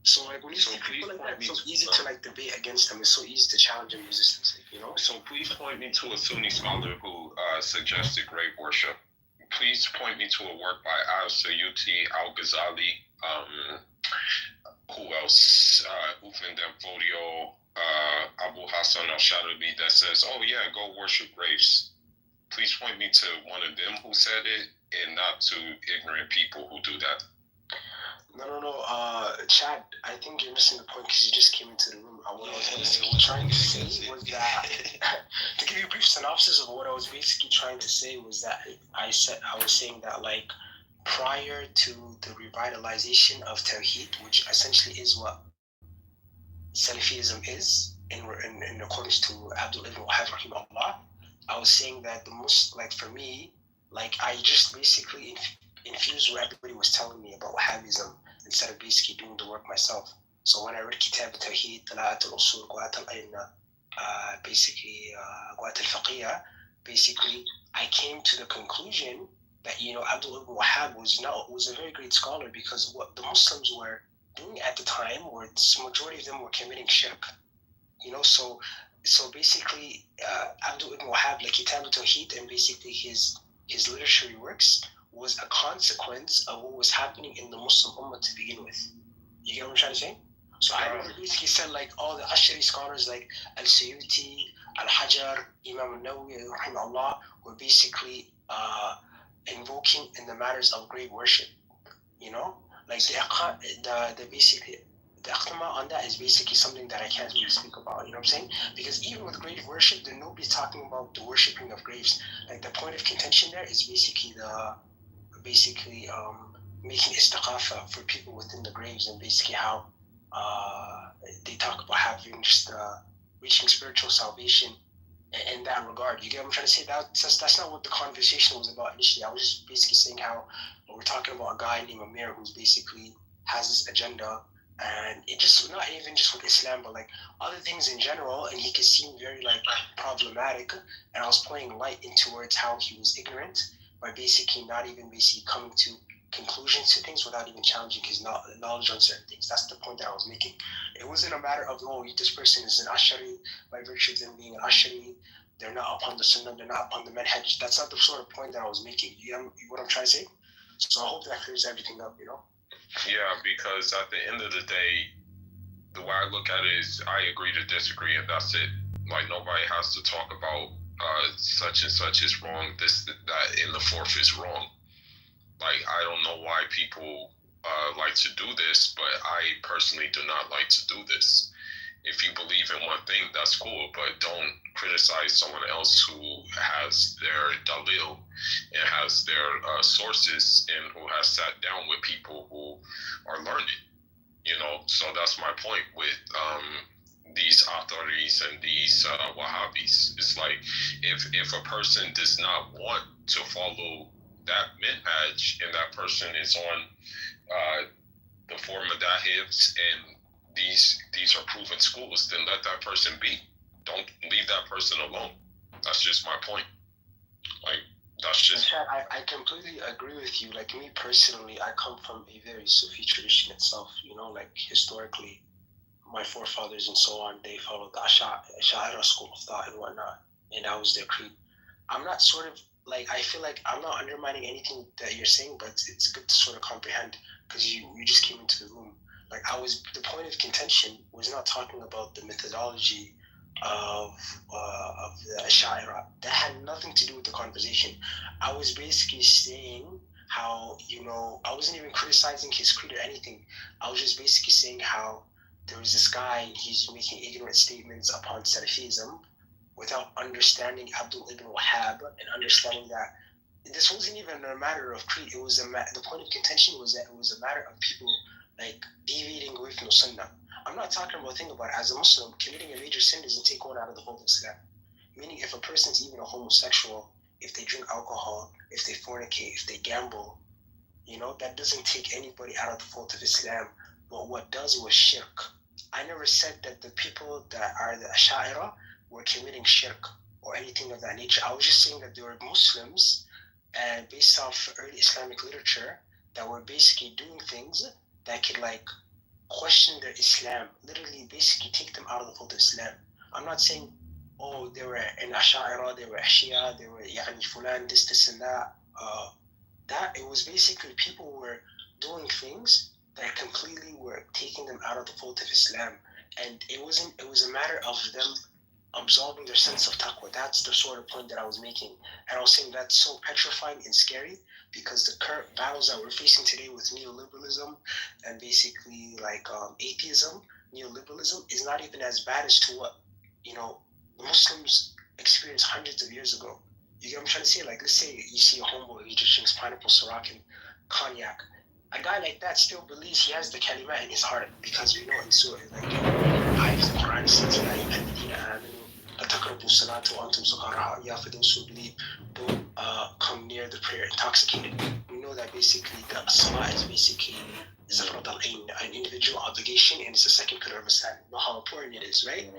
So like when you see people like that, it's so easy to like debate against them. It's so easy to challenge them resistance, you know? So please point me to a Sunni scholar who suggested grave worship. Please point me to a work by Al-Sayyuti, Al-Ghazali, who else? Uthman Danfodio, Abu Hassan al-Sharabi that says, oh yeah, go worship graves. Please point me to one of them who said it and not to ignorant people who do that. No. Chad, I think you're missing the point because you just came into the room. What I was basically trying to say was that, to give you a brief synopsis of what I was basically trying to say was that I was saying that like prior to the revitalization of Tawheed, which essentially is what Salafism is in accordance to Abdul Ibn Wahab rahimahullah, I was saying that the most, like for me, like I just basically infused what everybody was telling me about Wahhabism instead of basically doing the work myself. So when I read Kitab al-Tawheed, Tala'at al-Usul, Qawat al-Aina, Qawat al-Faqiyya, basically I came to the conclusion that, you know, Abdul Ibn Wahab was a very great scholar because what the Muslims were doing at the time were the majority of them were committing shirk. You know, so basically Abdul Ibn Wahab, like Kitab al-Tawheed and basically his literary works was a consequence of what was happening in the Muslim Ummah to begin with. You get what I'm trying to say? So I basically said like all the Ashari scholars like Al-Sayyuti, Al-Hajar, Imam al-Nawawi, rahimahullah, were basically invoking in the matters of grave worship. You know? Like the basically the akhtima on that is basically something that I can't really speak about, you know what I'm saying? Because even with grave worship, then nobody's talking about the worshipping of graves. Like the point of contention there is basically making istiqafa for people within the graves and basically how they talk about having just reaching spiritual salvation in that regard. You get what I'm trying to say? That's not what the conversation was about initially. I was just basically saying how we're talking about a guy named Amir who's basically has this agenda, and it just not even just with Islam but like other things in general, and he could seem very like problematic, and I was pointing light in towards how he was ignorant by basically not even basically coming to conclusions to things without even challenging his knowledge on certain things. That's the point that I was making. It wasn't a matter of, oh, this person is an Ashari by virtue of them being an Ashari, they're not upon the Sunnah, they're not upon the Manhaj. That's not the sort of point that I was making. You know what I'm trying to say? So I hope that clears everything up, you know? Yeah, because at the end of the day, the way I look at it is I agree to disagree, and that's it. Like, nobody has to talk about such and such is wrong, this, that, and the fourth is wrong. Like, I don't know why people like to do this, but I personally do not like to do this. If you believe in one thing, that's cool, but don't criticize someone else who has their dalil and has their sources and who has sat down with people who are learning, you know? So that's my point with these Atharis and these Wahhabis. It's like, if a person does not want to follow that minhaj and that person is on the four madahibs and these are proven schools, then let that person be. Don't leave that person alone. That's just my point. Like, that's just... I completely agree with you. Like, me personally, I come from a very Sufi tradition itself, you know, like historically my forefathers and so on, they followed the Ash'ari school of thought and whatnot, and that was their creed. I'm not sort of like, I feel like I'm not undermining anything that you're saying, but it's good to sort of comprehend because you just came into the room. Like, the point of contention was not talking about the methodology of the Ash'ari. That had nothing to do with the conversation. I was basically saying how, you know, I wasn't even criticizing his creed or anything. I was just basically saying how there was this guy, he's making ignorant statements upon Salafism without understanding Abdul Ibn Wahab and understanding that this wasn't even a matter of creed. It was the point of contention was that it was a matter of people like deviating away from the Sunnah. I'm not talking about thing about it. As a Muslim, committing a major sin doesn't take one out of the fold of Islam. Meaning, if a person's even a homosexual, if they drink alcohol, if they fornicate, if they gamble, you know, that doesn't take anybody out of the fold of Islam. But what does was shirk. I never said that the people that are the Ash'ari were committing shirk or anything of that nature. I was just saying that there were Muslims, and based off early Islamic literature, that were basically doing things that could like question their Islam, literally basically take them out of the fold of Islam. I'm not saying, oh, they were an Asha'ira, they were Shia, they were Yani Fulan, this and that. That it was basically people were doing things that completely were taking them out of the fold of Islam. And it was a matter of them absolving their sense of taqwa. That's the sort of point that I was making. And I was saying that's so petrifying and scary because the current battles that we're facing today with neoliberalism and basically like atheism, neoliberalism is not even as bad as to what, you know, the Muslims experienced hundreds of years ago. You get what I'm trying to say? Like, let's say you see a homeboy, he just drinks pineapple, Ciroc, and cognac. A guy like that still believes he has the kalima in his heart because we know in Surah, like, ayat the Quran says, "Ya ayyuhalladhina amanu la taqrabu salata wa antum sukara." Yeah, for those who believe, don't come near the prayer intoxicated. We know that basically the salah is basically zafrat al-ain, an individual obligation, and it's the second pillar of Islam. You know how important it is, right?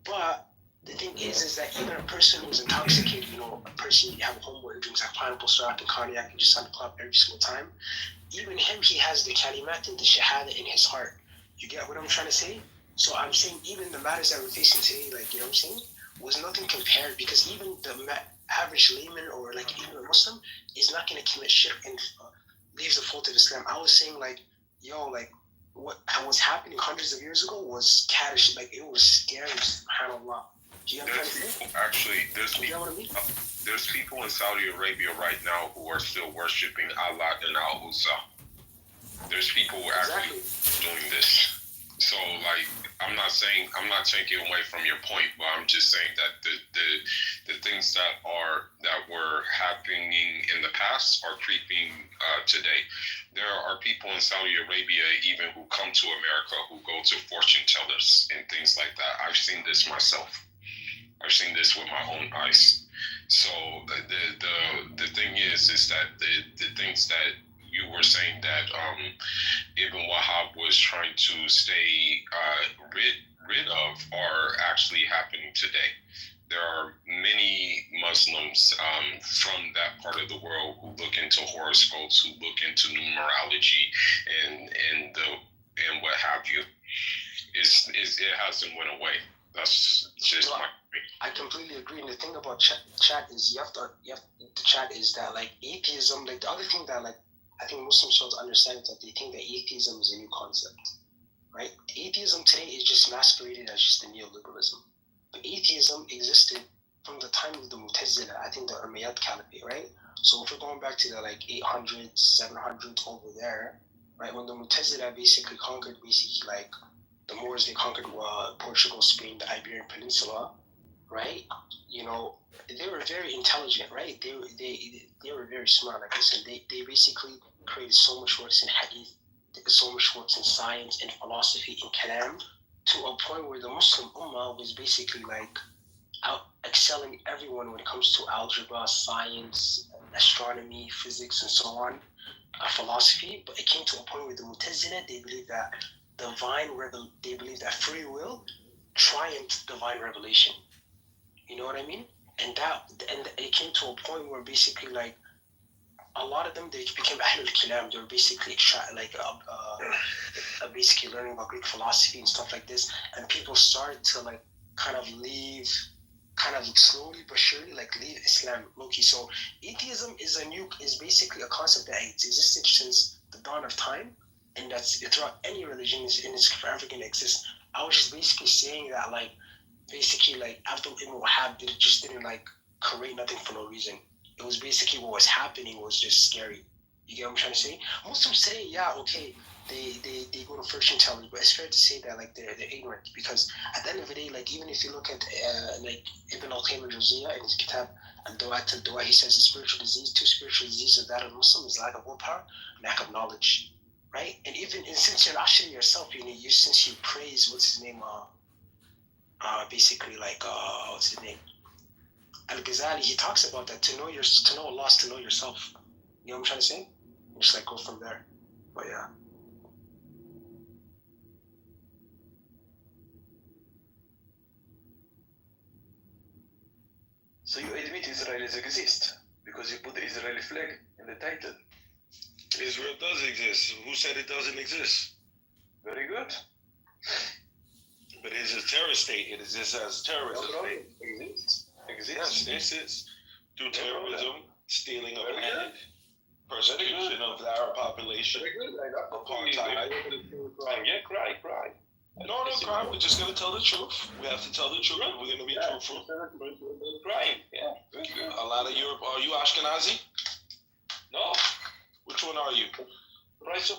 But the thing is that even a person who's intoxicated, you know, a person, you have a homeboy who drinks like pineapple syrup and cognac and just on the club every single time, even him, he has the kalimat and the shahada in his heart. You get what I'm trying to say? So I'm saying even the matters that we're facing today, like, you know what I'm saying, was nothing compared because even the average layman or like even a Muslim is not going to commit shirk and leave the fold of Islam. I was saying like, yo, like what was happening hundreds of years ago was caddish. Like it was scary, subhanAllah. Do you know what I'm saying? Actually, there's people in Saudi Arabia right now who are still worshiping Allah and Al-Uzza. There's people who are actually doing this. So, like, I'm not taking away from your point, but I'm just saying that the things that were happening in the past are creeping today. There are people in Saudi Arabia even who come to America who go to fortune tellers and things like that. I've seen this myself. I've seen this with my own eyes. So the thing is that the things that you were saying that Ibn Wahab was trying to stay rid of are actually happening today. There are many Muslims from that part of the world who look into horoscopes, who look into numerology, and what have you. It hasn't went away. That's just my. I completely agree. And the thing about chat is the chat is that like atheism, like the other thing that like I think Muslims don't understand is that they think that atheism is a new concept, right? Atheism today is just masqueraded as just the neoliberalism. But atheism existed from the time of the Mu'tazila, I think the Umayyad Caliphate, right? So if we're going back to the like 800s, 700s over there, right? When the Mu'tazila basically conquered like the Moors, they conquered Portugal, Spain, the Iberian Peninsula, right? You know, they were very intelligent, right? They were very smart. Like I said, they basically created so much works in hadith, so much works in science and philosophy and kalam, to a point where the Muslim Ummah was basically like out excelling everyone when it comes to algebra, science, astronomy, physics, and so on, philosophy. But it came to a point where the Mu'tazila, they believe that they believe that free will triumphed divine revelation. You know what I mean? And it came to a point where basically like a lot of them, they became Ahlul Kalam. They were basically basically learning about Greek philosophy and stuff like this. And people started to like kind of slowly but surely like leave Islam low-key. So atheism is basically a concept that has existed since the dawn of time, and that's throughout any religion and it's forever going to exist. I was just basically saying that like basically like Abdul Ibn Wahab didn't like create nothing for no reason. It was basically what was happening was just scary. You get what I'm trying to say? Muslims today, yeah, okay, they go to fortune tellers, but it's fair to say that like they're ignorant because at the end of the day, like even if you look at like Ibn al-Qayyim al-Jawziyya in his kitab Al-Dawat al-Dawa, he says two spiritual diseases of that of Muslim is lack of willpower, lack of knowledge, right? And since you're Ashari yourself, since you praise what's his name, basically like what's his name, Al-Ghazali, he talks about that to know Allah is to know yourself. You know what I'm trying to say? Just like go from there. But yeah. So you admit Israelis exist because you put the Israeli flag in the title. Israel does exist. Who said it doesn't exist? Very good. But it is a terrorist state. It exists as a terrorist state. Exists. Yes, this is through terrorism, stealing of land, persecution of the Arab population, Very good. I got apartheid. Yeah, cry. No, cry. We're just gonna tell the truth. We have to tell the truth. We're gonna be truthful. Crying. Yeah. Good. A lot of Europe. Are you Ashkenazi? No. Which one are you? Right. So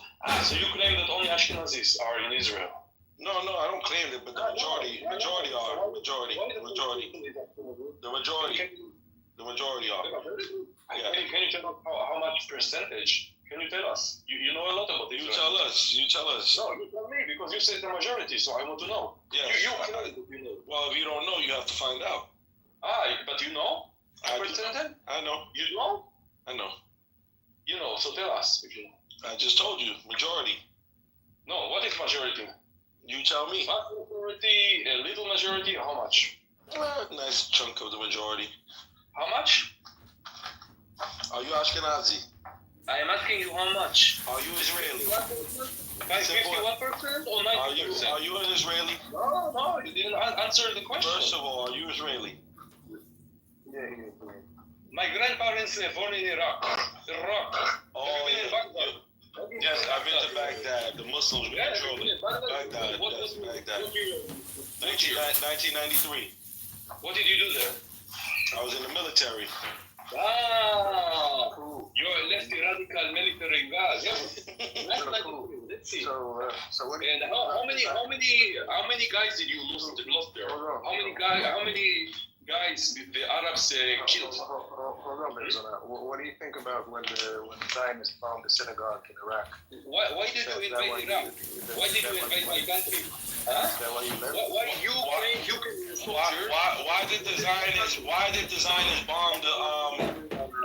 you claim that only Ashkenazis are in Israel? No, I don't claim it, but the majority are. The majority are. Yeah. Can you tell us how much percentage? Can you tell us? You know a lot about Israel. You tell us. No, you tell me because you said the majority, so I want to know. Yeah. You know. Well, if you don't know, you have to find out. But you know? I know. You know? I know. You know, so tell us if you know. I just told you, majority. No, what is majority? You tell me. Vast majority, a little majority, how much? A nice chunk of the majority. How much? Are you Ashkenazi? I am asking you how much. Are you Israeli? 51% or 90%? Are you an Israeli? No, you didn't answer the question. First of all, are you Israeli? Yeah. My grandparents were born in Iraq. Oh, yes, I've been to Baghdad. The Muslims were controlling Baghdad. Yes, Baghdad. 1993. What did you do there? I was in the military. You're a lefty radical military guy. Let's see. So what? And how many guys did you lose there? How many guys did the Arabs killed? Hold on, Bezalel. What do you think about when the Zionists bombed the synagogue in Iraq? Why did you invade Iraq? Why did you invade my country? Huh? Is that why you left? Why did the Zionists bomb the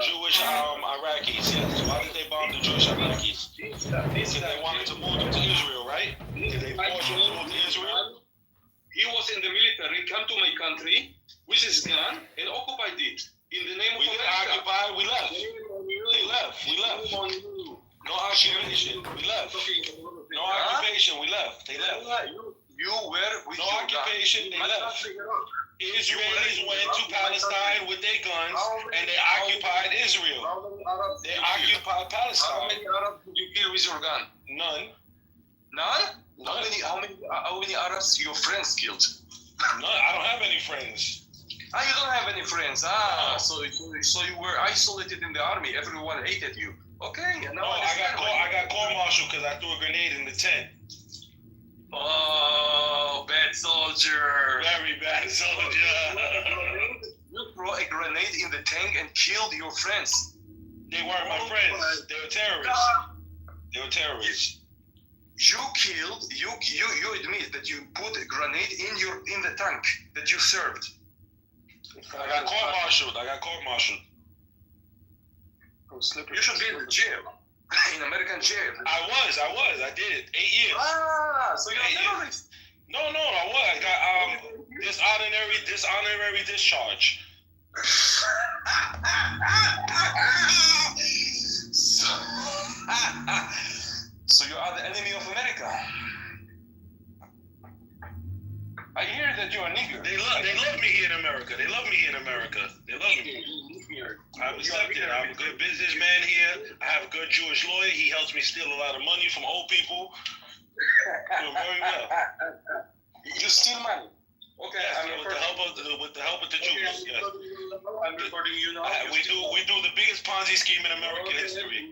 Jewish Iraqis? Yes. Why did they bomb the Jewish Iraqis? Because they wanted to move them to Israel, right? Did they force them to move to Israel? He was in the military, come to my country with his gun and occupied it in the name of We didn't occupy. We left. They left. We left. No occupation. We left. No occupation. We left. They left. You were with no occupation. They left. Israelis went to Palestine with their guns and they occupied Israel. They occupied Palestine. How many Arabs did you kill with your gun? None. None? How many Arabs your friends killed? None. I don't have any friends. You don't have any friends. So you were isolated in the army. Everyone hated you. Okay. No, I got court-martialed because I threw a grenade in the tent. Oh, bad soldier. Very bad soldier. You threw a grenade in the tank and killed your friends. They weren't my friends. They were terrorists. You admit that you put a grenade in the tank that you served. I got court-martialed. You should be in jail. In American jail. I was. I did it. 8 years. So you're a terrorist. No, I was. I got dishonorary discharge. So you are the enemy of America. I hear that you're a nigger. They love me here in America. They love me. I'm accepted. I'm a good businessman here. I have a good Jewish lawyer. He helps me steal a lot of money from old people. Doing very well. You steal money? Okay. Yes, with the help of the Jews. Yes. I'm recording you now. We do the biggest Ponzi scheme in American history.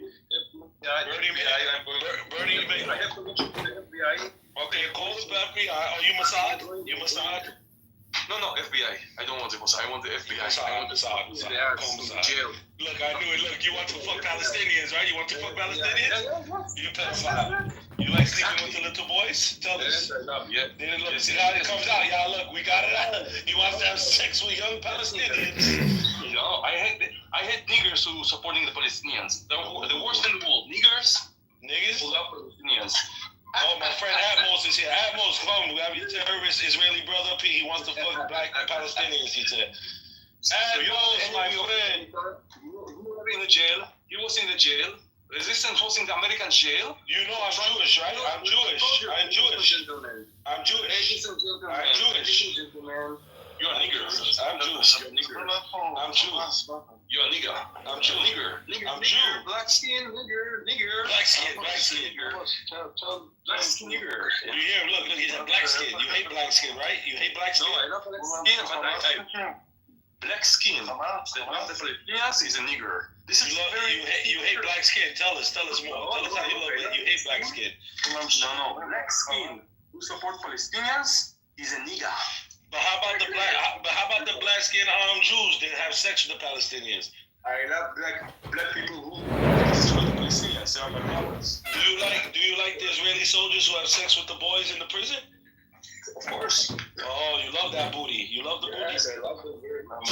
Bernie, I have to mention the FBI. Okay, call the FBI. Are you Mossad? You Mossad? No, FBI. I don't want the Mossad. I want the FBI. I want Mossad. Call Mossad. Look, I knew it. Look, you want to fuck Palestinians, right? You want to fuck Palestinians? You pedophile. You like sleeping with the little boys? Tell us. Look, see how it comes out, y'all. Look, we got it out. He wants to have sex with young Palestinians. I had niggers who supporting the Palestinians. The worst in the world. Niggers who love Palestinians. Oh, my friend Atmos is here. Atmos, come. We have your terrorist Israeli brother P. He wants to fuck black Palestinians, he said. Atmos, my friend. You were in the jail. He was in the jail. resistance was in the American jail. You know I'm Jewish, right? I'm Jewish. I'm Jewish. I'm Jewish. Ladies and gentlemen. I'm Jewish. Ladies and gentlemen. You're a nigger. I'm Jewish. You're a nigger. I'm Jewish. You're a nigger. I'm Jew. Nigger. I'm Jew. Black skin, nigger. Black skin, black skin. Black skin, nigger. You hear him? Look, he's a black skin. You hate black skin, right? You hate black skin? No, I love black skin, but I black skin. The Palestinians is a nigger. This is You hate black skin. Tell us more. Tell us how you love it. You hate black skin. No. Black skin who support Palestinians is a nigger. But how about the black skin Jews that have sex with the Palestinians? I love black people who support the Palestinians. They are my brothers. Do you like the Israeli soldiers who have sex with the boys in the prison? Of course. Oh, you love that booty. You love the booty. Yes, I love it very much.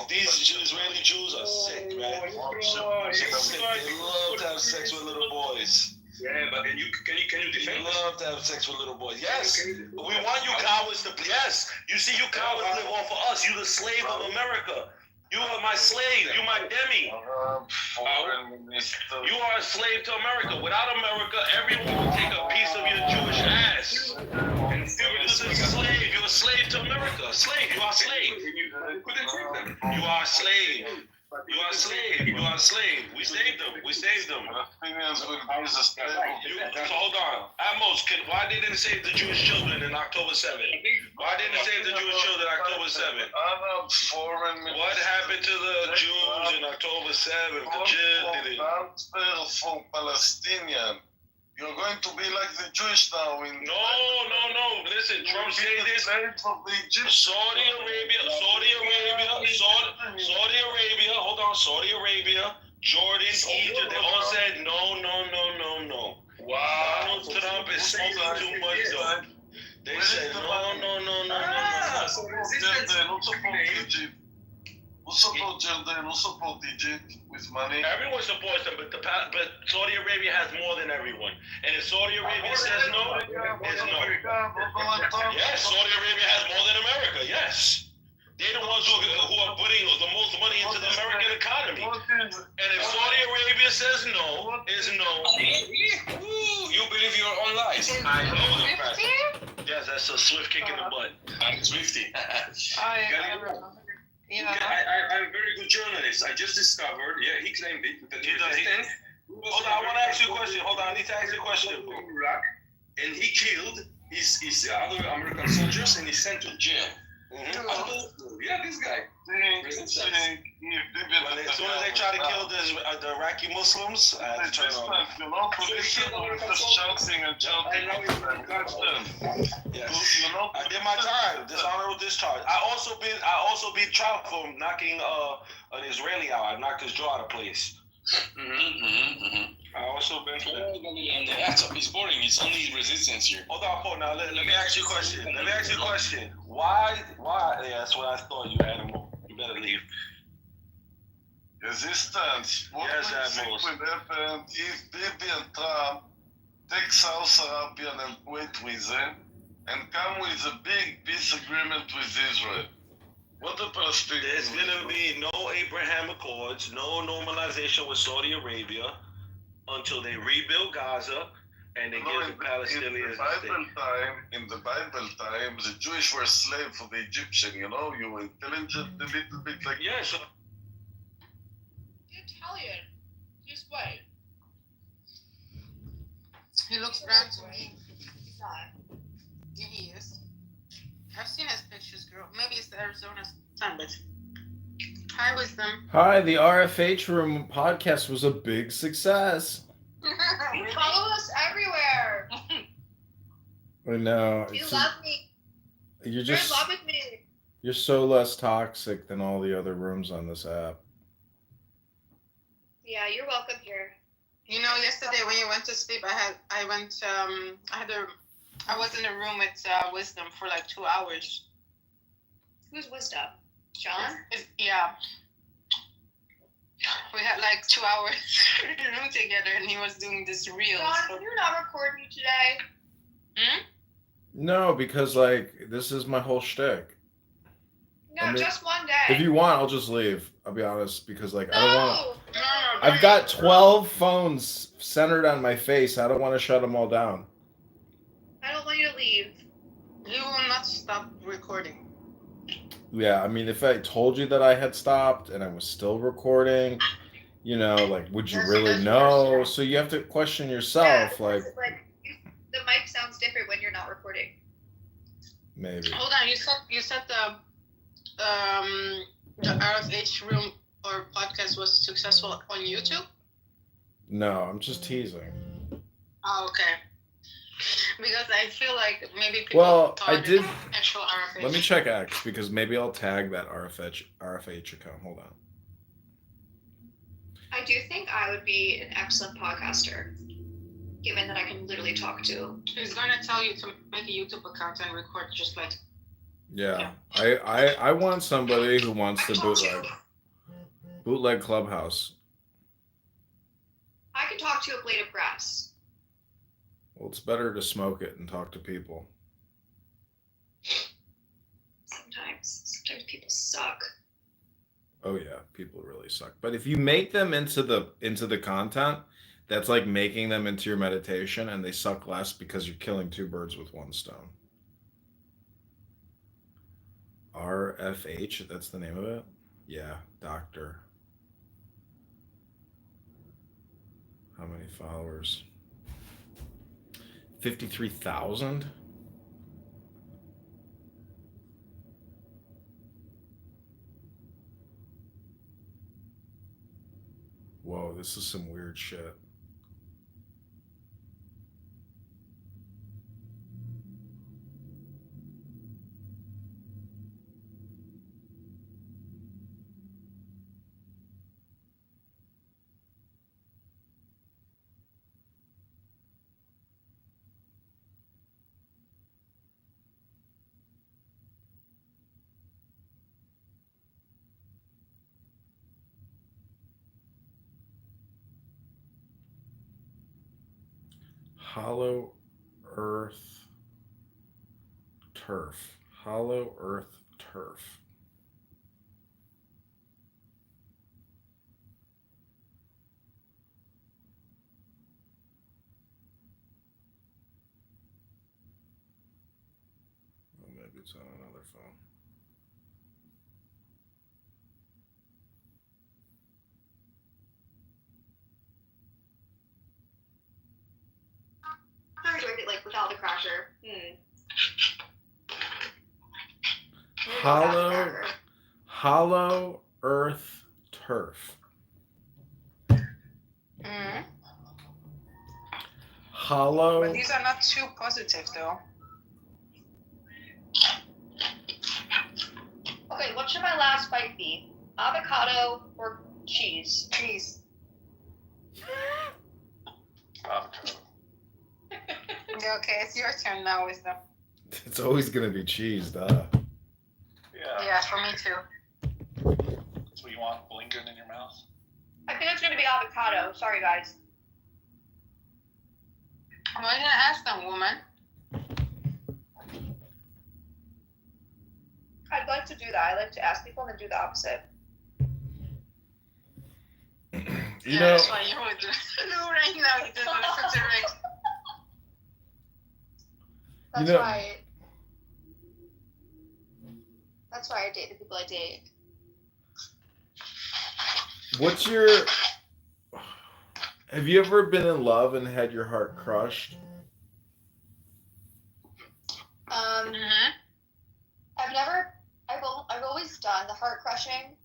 These Israeli Jews are sick, man. They love to have sex with little boys. Yeah, but then can you defend They love to have sex with little boys. Yes, we want you cowards to. Yes, you see, you cowards live off of us. You the slave of America. You are my slave. You my demi. You are a slave to America. Without America, everyone will take a piece of your Jewish ass. You're a slave. You're a slave to America. Slave. You are a slave. You are a slave. You are a slave. You are a slave. We saved them. We saved them. Palestinians will be the slave of So hold on. Amos, why didn't it save the Jewish children in October 7th? Why didn't it save the Jewish children October 7th? Arab foreign What happened to the Jews in October 7th? The Jews transfer for Palestinian. You're going to be like the Jewish now in No. Listen, Trump say this. Saudi Arabia, Jordan, Egypt, they all said no. Wow. Donald Trump is smoking too much though. They said no. So resistance Who support Jordan? Who support Egypt with money? Everyone supports them, but Saudi Arabia has more than everyone. And if Saudi Arabia says no, it's no. Yes, Saudi Arabia has more than America. Yes. They're the ones who are putting the most money into the American economy. And if Saudi Arabia says no, it's no. You believe your own lies. I know the fact. Yes, that's a swift kick in the butt. I'm Swifty. Yeah. I'm a very good journalist. I just discovered, he claimed it. That Hold on, I want to ask you a question. Hold on, I need to ask you a question. Iraq, and he killed his other American soldiers and he sent to jail. Yeah, this guy. As soon as they try to kill the Iraqi Muslims, I had to turn on. Yes. I did my time. Dishonorable discharge. I also beat Trump for knocking an Israeli out. I knocked his jaw out of place. I also been for that. It's boring. It's only resistance here. Hold on, Paul. Now let me ask you a question. Why? Yeah, that's what I thought, you animal. You better leave. Resistance. What Yes, do you think will happen if Bibi and Trump take South Arabia and Kuwait with them and come with a big peace agreement with Israel? What the Palestinians? There's gonna be no Abraham Accords, no normalization with Saudi Arabia until they rebuild Gaza and they give the Palestinians a state. In the Bible time, the Jewish were slaves for the Egyptian. You know, you were intelligent a little bit like. Yeah, so Italian. Just wait. He looks brown to me. Yeah, he is. I've seen his pictures, girl. Maybe it's the Arizona sun, but hi, Wisdom. Hi, the RFH Room podcast was a big success. You follow us everywhere. I know. You love me. You're You're in just love with me. you're so less toxic than all the other rooms on this app. Yeah, you're welcome here. You know, yesterday when you went to sleep, I was in a room with Wisdom for like 2 hours. Who's Wisdom? John? Yeah. We had like 2 hours in the room together, and he was doing this reel. John, you're not recording today. No, because like this is my whole shtick. No, I mean, just one day. If you want, I'll just leave. I'll be honest, because like I don't want. No! I've got 12 phones centered on my face. I don't want to shut them all down. I don't want you to leave. You will not stop recording. Yeah, I mean, if I told you that I had stopped and I was still recording, like, would you really That's know? worse, yeah. So you have to question yourself, Yeah, like, the mic sounds different when you're not recording. maybe. Hold on, you said the RFH room or podcast was successful on YouTube? No, I'm just teasing. Oh, okay. Because I feel like maybe people Well, thought I it did. was actual RFH. Let me check X because maybe I'll tag that RFH account. Hold on. I do think I would be an excellent podcaster, given that I can literally talk to. He's gonna tell you to make a YouTube account and record just like. Yeah, I want somebody who wants to bootleg Clubhouse. I can talk to a blade of grass. Well, it's better to smoke it and talk to people. Sometimes people suck. Oh yeah, people really suck. But if you make them into the content, that's like making them into your meditation, and they suck less because you're killing two birds with one stone. RFH, that's the name of it? Yeah, doctor. How many followers? 53,000? Whoa, this is some weird shit. Hollow Earth Turf. Hollow Earth Turf. Oh, maybe it's on another phone. I enjoyed it without the crasher. Hollow Earth Turf. Mm-hmm. Hollow. But these are not too positive though. Okay, what should my last bite be? Avocado or cheese? Cheese. Avocado. Okay, it's your turn now, is that? It's always gonna be cheese, duh. Yeah, for me too. That's what you want, lingering in your mouth. I think it's gonna be avocado. Sorry, guys. Why didn't I ask them, woman? I'd like to do that. I like to ask people and then do the opposite. You know, That's why you would do right now. You did such a right. That's You know- why. That's why I date the people I date. what's your? Have you ever been in love and had your heart crushed? Mm-hmm. I've always done the heart crushing,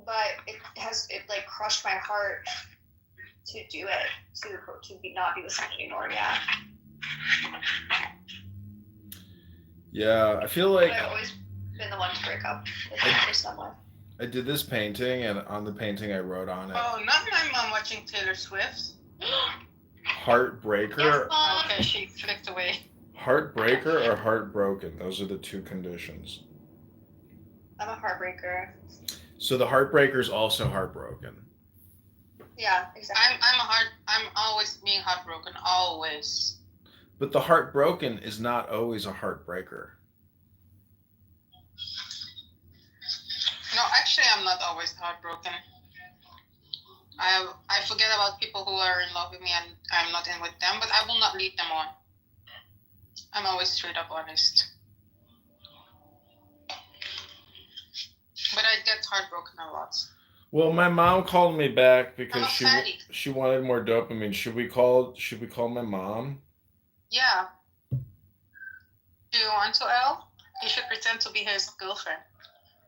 but it crushed my heart to do it, not be with someone anymore. Yeah. Yeah, I feel like But I've always been the one to break up with someone. I did this painting, and on the painting I wrote on it, Oh, not my mom watching Taylor Swift. heartbreaker, Yes, Mom. Okay, she flicked away. heartbreaker or heartbroken. Those are the two conditions. I'm a heartbreaker. So the heartbreaker is also heartbroken. Yeah, exactly. I'm always being heartbroken, always. But the heartbroken is not always a heartbreaker. not always heartbroken. I forget about people who are in love with me and I'm not in with them, but I will not lead them on. I'm always straight up honest. But I get heartbroken a lot. Well, my mom called me back because I'm a fatty. she wanted more dopamine. Should we call my mom? Yeah. Do you want to, Elle? You should pretend to be his girlfriend.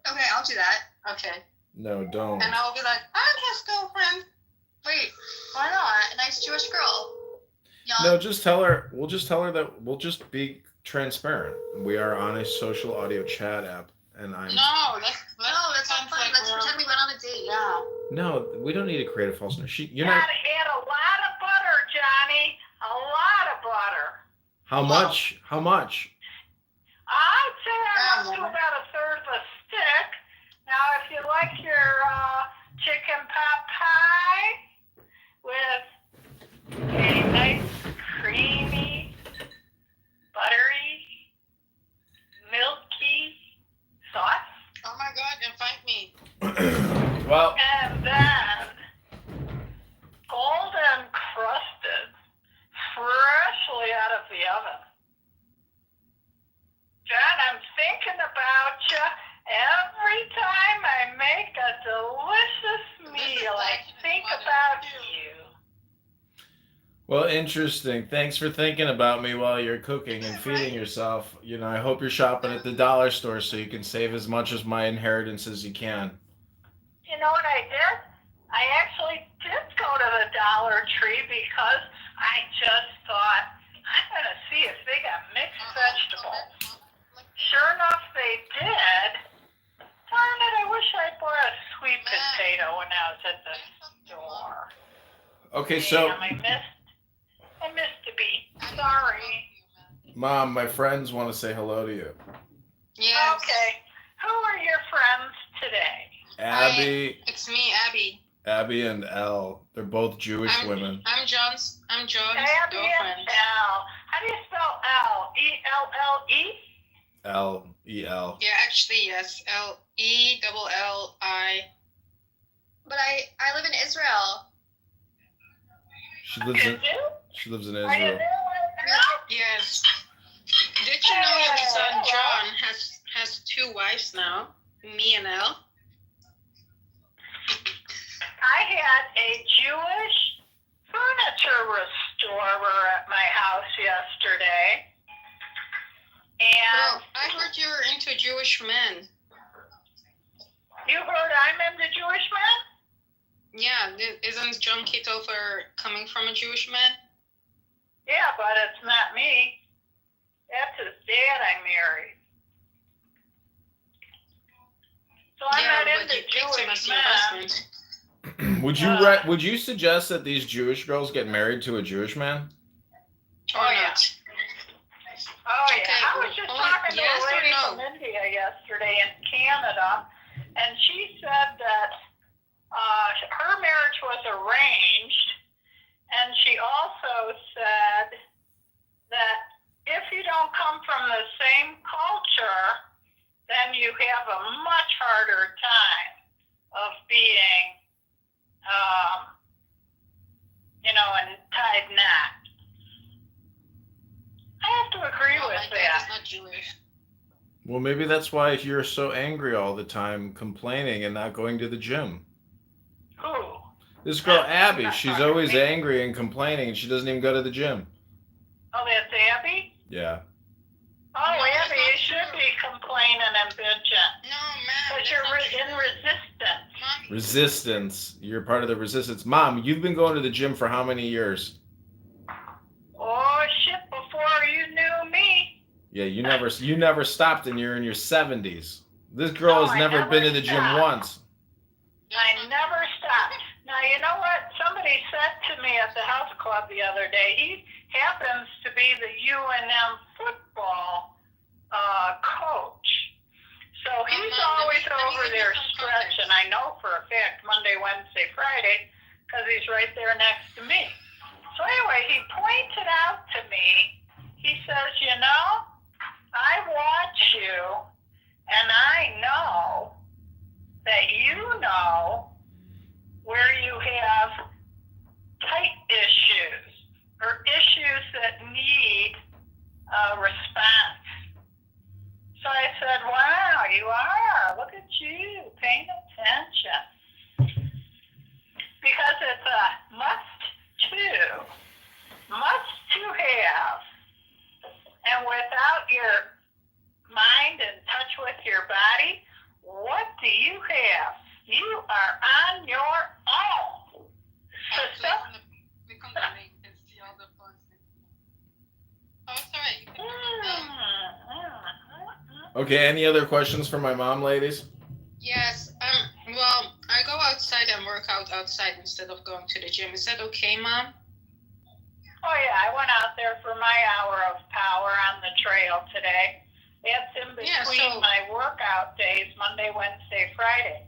Okay, I'll do that. Okay. No, don't. And I'll be like, I'm his girlfriend. Wait, why not? A nice Jewish girl. Young. No, just tell her. We'll just tell her that we'll just be transparent. We are on a social audio chat app, and I'm. No, that's not fun. Let's pretend we went on a date. Yeah. No, we don't need to create a false. You're Gotta not. add a lot of butter, Johnny. A lot of butter. How much? How much? I'd say I want to about a third of a stick. Now, if you like your chicken pot pie with a nice, creamy, buttery, milky sauce. Oh my God, invite me. Well. And then golden crusted, freshly out of the oven. John, I'm thinking about you every time I make a delicious meal. I think about you. Well, interesting. Thanks for thinking about me while you're cooking and feeding yourself. You know, I hope you're shopping at the dollar store so you can save as much of my inheritance as you can. You know what I did? I actually did go to the Dollar Tree because I just thought, I'm going to see if they got mixed vegetables. Sure enough, they did. Darn it, I wish I bought a sweet potato when I was at the store. Okay, so Damn, I missed a beat. Sorry. Mom, my friends want to say hello to you. Yes. Okay. Who are your friends today? Abby. It's me, Abby. Abby and Elle. They're both Jewish women. I'm John's Abby girlfriend. and L. How do you spell L? E-L-L-E? L-E-L. Yeah, actually, yes. L-E-L-L-I. But I live in Israel. She lives in Israel. Are you there? Yes. Did you know your son John has two wives now? Me and Elle. I had a Jewish furniture restorer at my house yesterday. And I heard you were into Jewish men. You heard I'm into Jewish men? Yeah, isn't John Kitover coming from a Jewish man? Yeah, but it's not me. That's his dad I married. So I'm not into Jewish men. Would you suggest that these Jewish girls get married to a Jewish man? Oh yeah. Oh yeah. Okay, I was just talking to a lady from India yesterday in Canada, and she said that her marriage was arranged, and she also said that if you don't come from the same culture, then you have a much harder time of being, in tied knot. I have to agree with that. That's not Jewish. Well, maybe that's why you're so angry all the time, complaining and not going to the gym. Who? This girl, Abby, she's always angry and complaining, and she doesn't even go to the gym. Oh, that's Abby? Yeah. Oh, no, Abby, you should be complaining and bitching. No, man. Because you're in resistance. Mommy. Resistance. You're part of the resistance. Mom, you've been going to the gym for how many years? Oh, shit, before you knew me. Yeah, you never stopped, and you're in your 70s. This girl has never been to the gym once. I never stopped. Now, you know what? Somebody said to me at the house club the other day, he happens to be the UNM football coach. So he's always over there stretching. I know for a fact Monday, Wednesday, Friday, because he's right there next to me. So anyway, he pointed out to me, he says, I watch you, and I know that you know You are. Look at you, paying attention. Because it's a must to have. And without your mind in touch with your body, what do you have? You are on your own. Sister? Click on the link and see all the bugs. Oh, it's alright. You can Okay, any other questions for my mom, ladies? Yes. Well, I go outside and work out outside instead of going to the gym. Is that okay, Mom? Oh yeah, I went out there for my hour of power on the trail today. It's in between my workout days, Monday, Wednesday, Friday.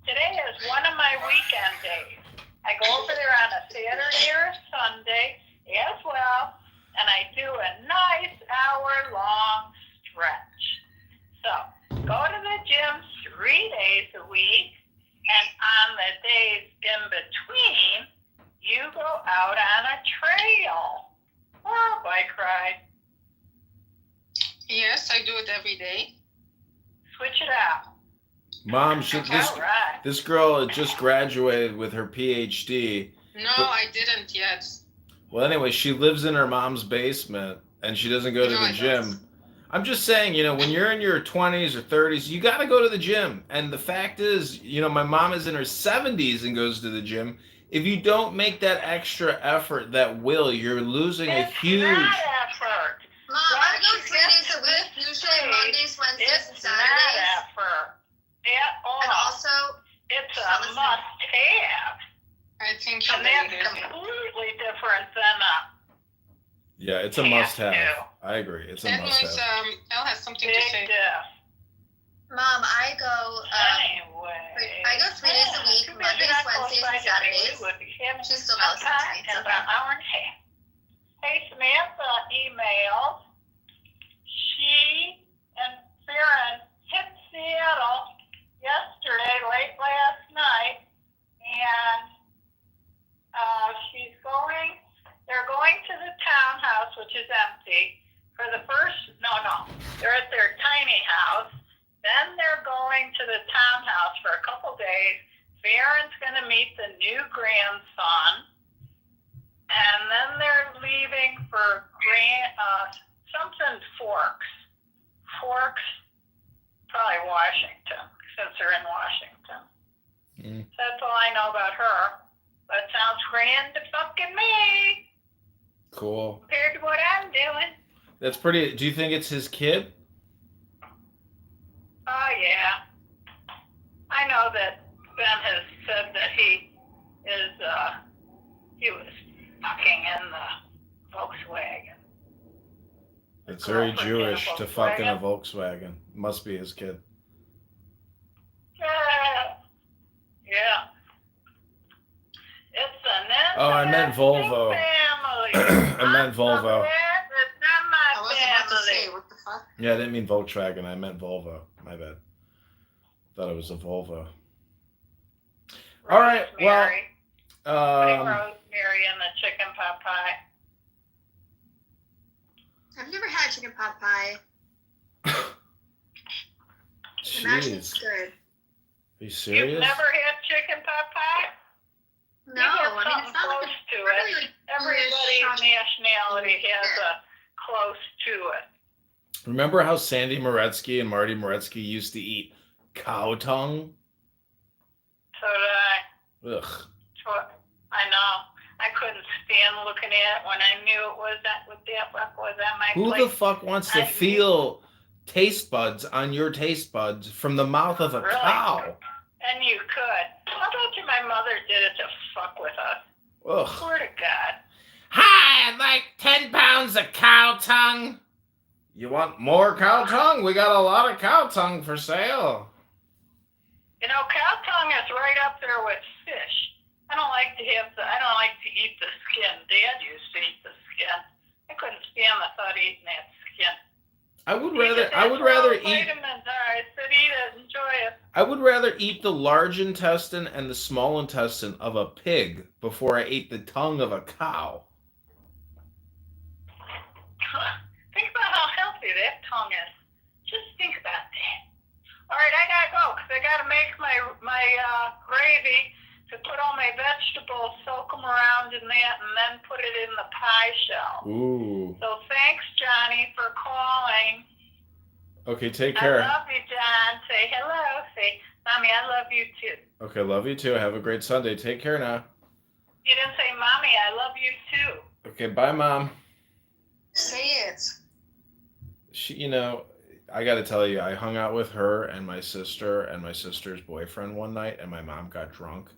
Today is one of my weekend days. I go over there on a Saturday or a Sunday as well, and I do a nice hour-long stretch. So, go to the gym 3 days a week, and on the days in between, you go out on a trail or a bike ride. Yes, I do it every day. Switch it out. Mom, Right. this girl had just graduated with her PhD. No, I didn't yet. Well, anyway, she lives in her mom's basement, and she doesn't go to the gym. I'm just saying, when you're in your 20s or 30s, you got to go to the gym. And the fact is, my mom is in her 70s and goes to the gym. If you don't make that extra effort, you're losing a huge... Mom, I go 3 days a week, usually Mondays, Wednesdays, and Saturdays. Not effort at all. And also, it's a must-have. I think And that's completely different than a... Yeah, it's a must-have. I agree. It's a must-have. Elle has something to say. Mom, I go. Anyway, I go 3 days a week, Mondays, Wednesdays, and Saturdays. She still knows sometimes. In about an hour and a half. Hey, Samantha emailed. She and Farron hit Seattle yesterday, late last night, and they're going to the townhouse, which is empty, for the first, they're at their tiny house. Then they're going to the townhouse for a couple days. Farron's going to meet the new grandson. And then they're leaving for something Forks. Forks, probably Washington, since they're in Washington. That's all I know about her. But sounds grand to fucking me. Cool. Compared to what I'm doing. That's pretty... Do you think it's his kid? Oh, yeah. I know that Ben has said that he was fucking in the Volkswagen. It's very Jewish to fuck in a Volkswagen. Must be his kid. Yeah. It's an interesting I meant Volvo. family. I meant Volvo. It's not my I was about to family. say, what the fuck? Yeah, I didn't mean Volkswagen. I meant Volvo. My bad. Thought it was a Volvo. All right. Well, Rosemary and the chicken pot pie. I've never had chicken pot pie. Imagine it's jeez. good. Are you serious? You've never had chicken pot pie? No, I mean, it's not close like to really it. like Everybody's nationality has a close to it. Remember how Sandy Moretsky and Marty Moretsky used to eat cow tongue? So did I. Ugh. I know. I couldn't stand looking at it when I knew it was what was on my Who plate. the fuck wants to feel taste buds on your taste buds from the mouth of a cow? And you could. I told you my mother did it to fuck with us. Ugh. Swear to God. Hi, I'd like 10 pounds of cow tongue. You want more cow tongue? We got a lot of cow tongue for sale. You know, cow tongue is right up there with fish. I don't like to eat the skin. Dad used to eat the skin. I couldn't stand the thought of eating that skin. I would rather eat. Vitamins. All right, so eat it, enjoy it. I would rather eat the large intestine and the small intestine of a pig before I ate the tongue of a cow. Think about how healthy that tongue is. Just think about that. gravy to put all my vegetables, soak them around in that, and then put it in the pie shell. Ooh. So thanks, Johnny, for calling. Okay, take care. I love you, John. Say hello. Say, Mommy, I love you too. Okay, love you too. Have a great Sunday. Take care now. You didn't say, Mommy, I love you too. Okay, bye, Mom. Say it. She, you know, I got to tell you, I hung out with her and my sister's boyfriend one night, and my mom got drunk,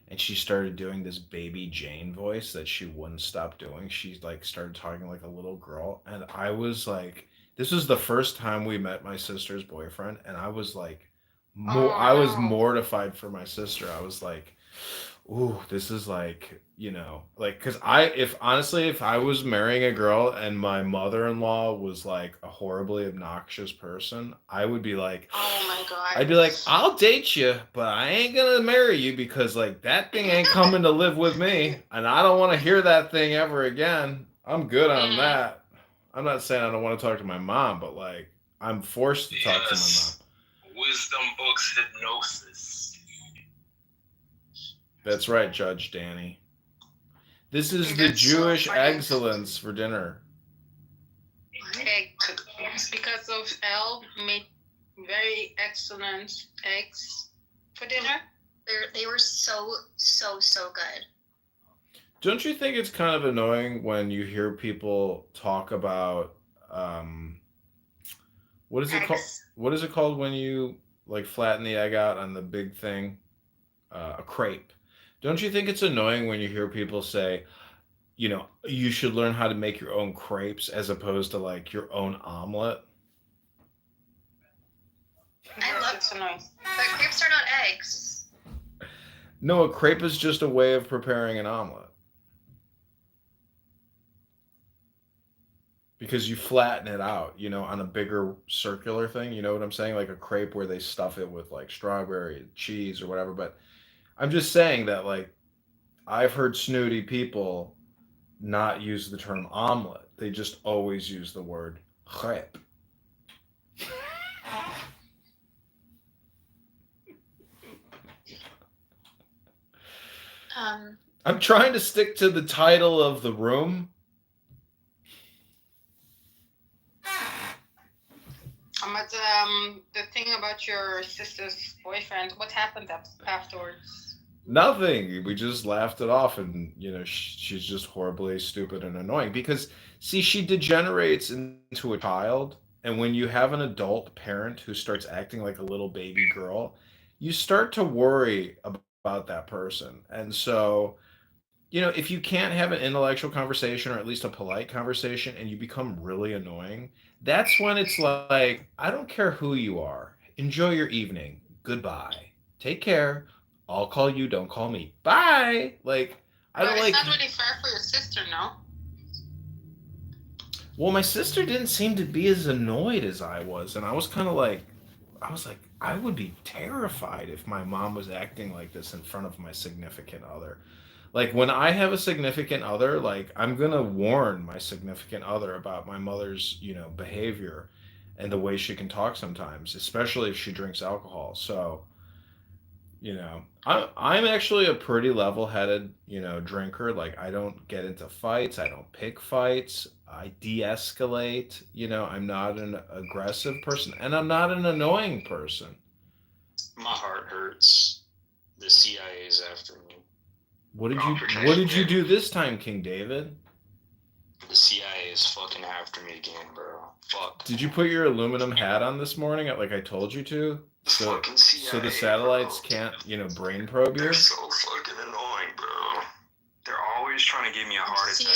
and she started doing this baby Jane voice that she wouldn't stop doing. She like started talking like a little girl, and I was like, this was the first time we met my sister's boyfriend, and I was like, I was mortified for my sister. I was like, ooh, this is like, you know, like, cause if I was marrying a girl and my mother-in-law was like a horribly obnoxious person, I would be like, oh my God. I'd be like, I'll date you, but I ain't gonna marry you because like that thing ain't coming to live with me, and I don't want to hear that thing ever again. I'm good on that. I'm not saying I don't want to talk to my mom, but like I'm forced to talk to my mom. Wisdom books hypnosis. That's right, Judge Danny. This is the That's so Jewish funny. excellence for dinner. It's because of Elle made very excellent eggs for dinner. They were so good. Don't you think it's kind of annoying when you hear people talk about what is it called? What is it called when you like flatten the egg out on the big thing? A crepe. Don't you think it's annoying when you hear people say, you know, you should learn how to make your own crepes as opposed to like your own omelet? I love It's annoying. But crepes are not eggs. No, a crepe is just a way of preparing an omelet. Because you flatten it out, you know, on a bigger circular thing. You know what I'm saying? Like a crepe where they stuff it with like strawberry, cheese, or whatever. But I'm just saying that, like, I've heard snooty people not use the term omelet. They just always use the word crepe. I'm trying to stick to the title of the room. But the thing about your sister's boyfriend, what happened afterwards? Nothing. We just laughed it off, and you know, she's just horribly stupid and annoying because, see, she degenerates into a child, and when you have an adult parent who starts acting like a little baby girl, you start to worry about that person. And so, you know, if you can't have an intellectual conversation or at least a polite conversation and you become really annoying, that's when it's like, I don't care who you are. Enjoy your evening. Goodbye. Take care. I'll call you. Don't call me. Bye. Like, I don't like. It's not really fair for your sister, no? Well, my sister didn't seem to be as annoyed as I was. And I was kind of like, I would be terrified if my mom was acting like this in front of my significant other. Like when I have a significant other, like I'm going to warn my significant other about my mother's, you know, behavior and the way she can talk sometimes, especially if she drinks alcohol. So, you know, I'm actually a pretty level-headed, you know, drinker. Like I don't get into fights. I don't pick fights. I de-escalate. You know, I'm not an aggressive person and I'm not an annoying person. My heart hurts. The CIA's after me. What did you do this time, King David? The CIA is fucking after me again, bro. Fuck. Did you put your aluminum hat on this morning, like I told you to? So the satellites can't, you know, brain probe you? They're so fucking annoying, bro. They're always trying to give me a heart attack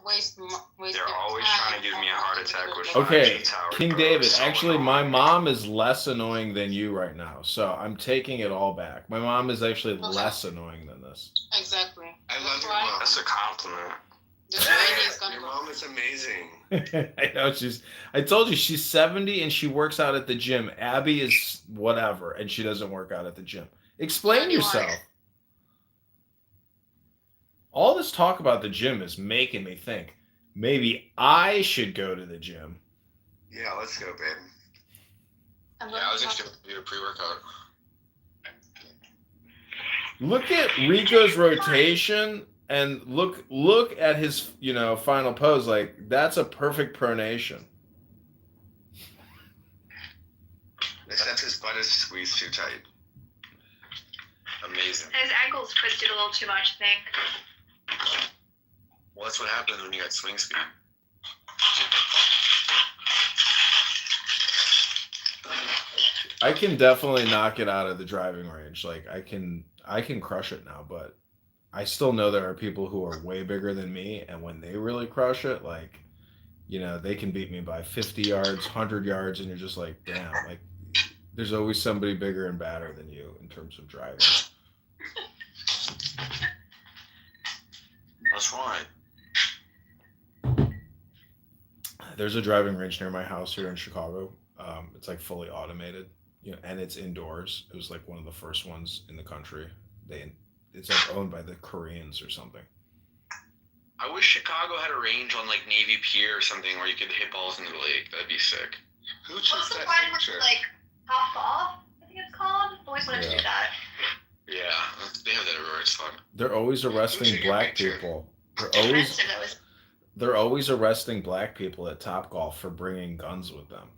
with 5G. They're always trying to give me a heart attack with 5G Okay, towers, King bro. David, So actually annoying. my mom is less annoying than you right now, so I'm taking it all back. My mom is actually less annoying than this. Exactly. I love your mom. That's a compliment. This lady is gonna Your go. mom is amazing. I know I told you she's 70 and she works out at the gym. Abby is whatever and she doesn't work out at the gym. Explain yourself. All this talk about the gym is making me think maybe I should go to the gym. Yeah, let's go, babe. I I was actually going to do a pre-workout. Look at Rico's rotation and look at his, final pose. Like, that's a perfect pronation. Except his butt is squeezed too tight. Amazing. His ankles twisted a little too much, I think. Well, that's what happens when you got swing speed. I can definitely knock it out of the driving range. Like, I can crush it now, but I still know there are people who are way bigger than me, and when they really crush it, like, they can beat me by 50 yards, 100 yards, and you're just like, damn, like, there's always somebody bigger and badder than you in terms of driving. That's right. There's a driving range near my house here in Chicago. It's like fully automated, and it's indoors. It was like one of the first ones in the country. It's like owned by the Koreans or something. I wish Chicago had a range on like Navy Pier or something where you could hit balls into the lake. That'd be sick. Who chose that picture? Like Top Golf, I think it's called. Always wanted to do that. Yeah, they have that everywhere. It's fun. They're always arresting black people. They're always arresting black people at Top Golf for bringing guns with them.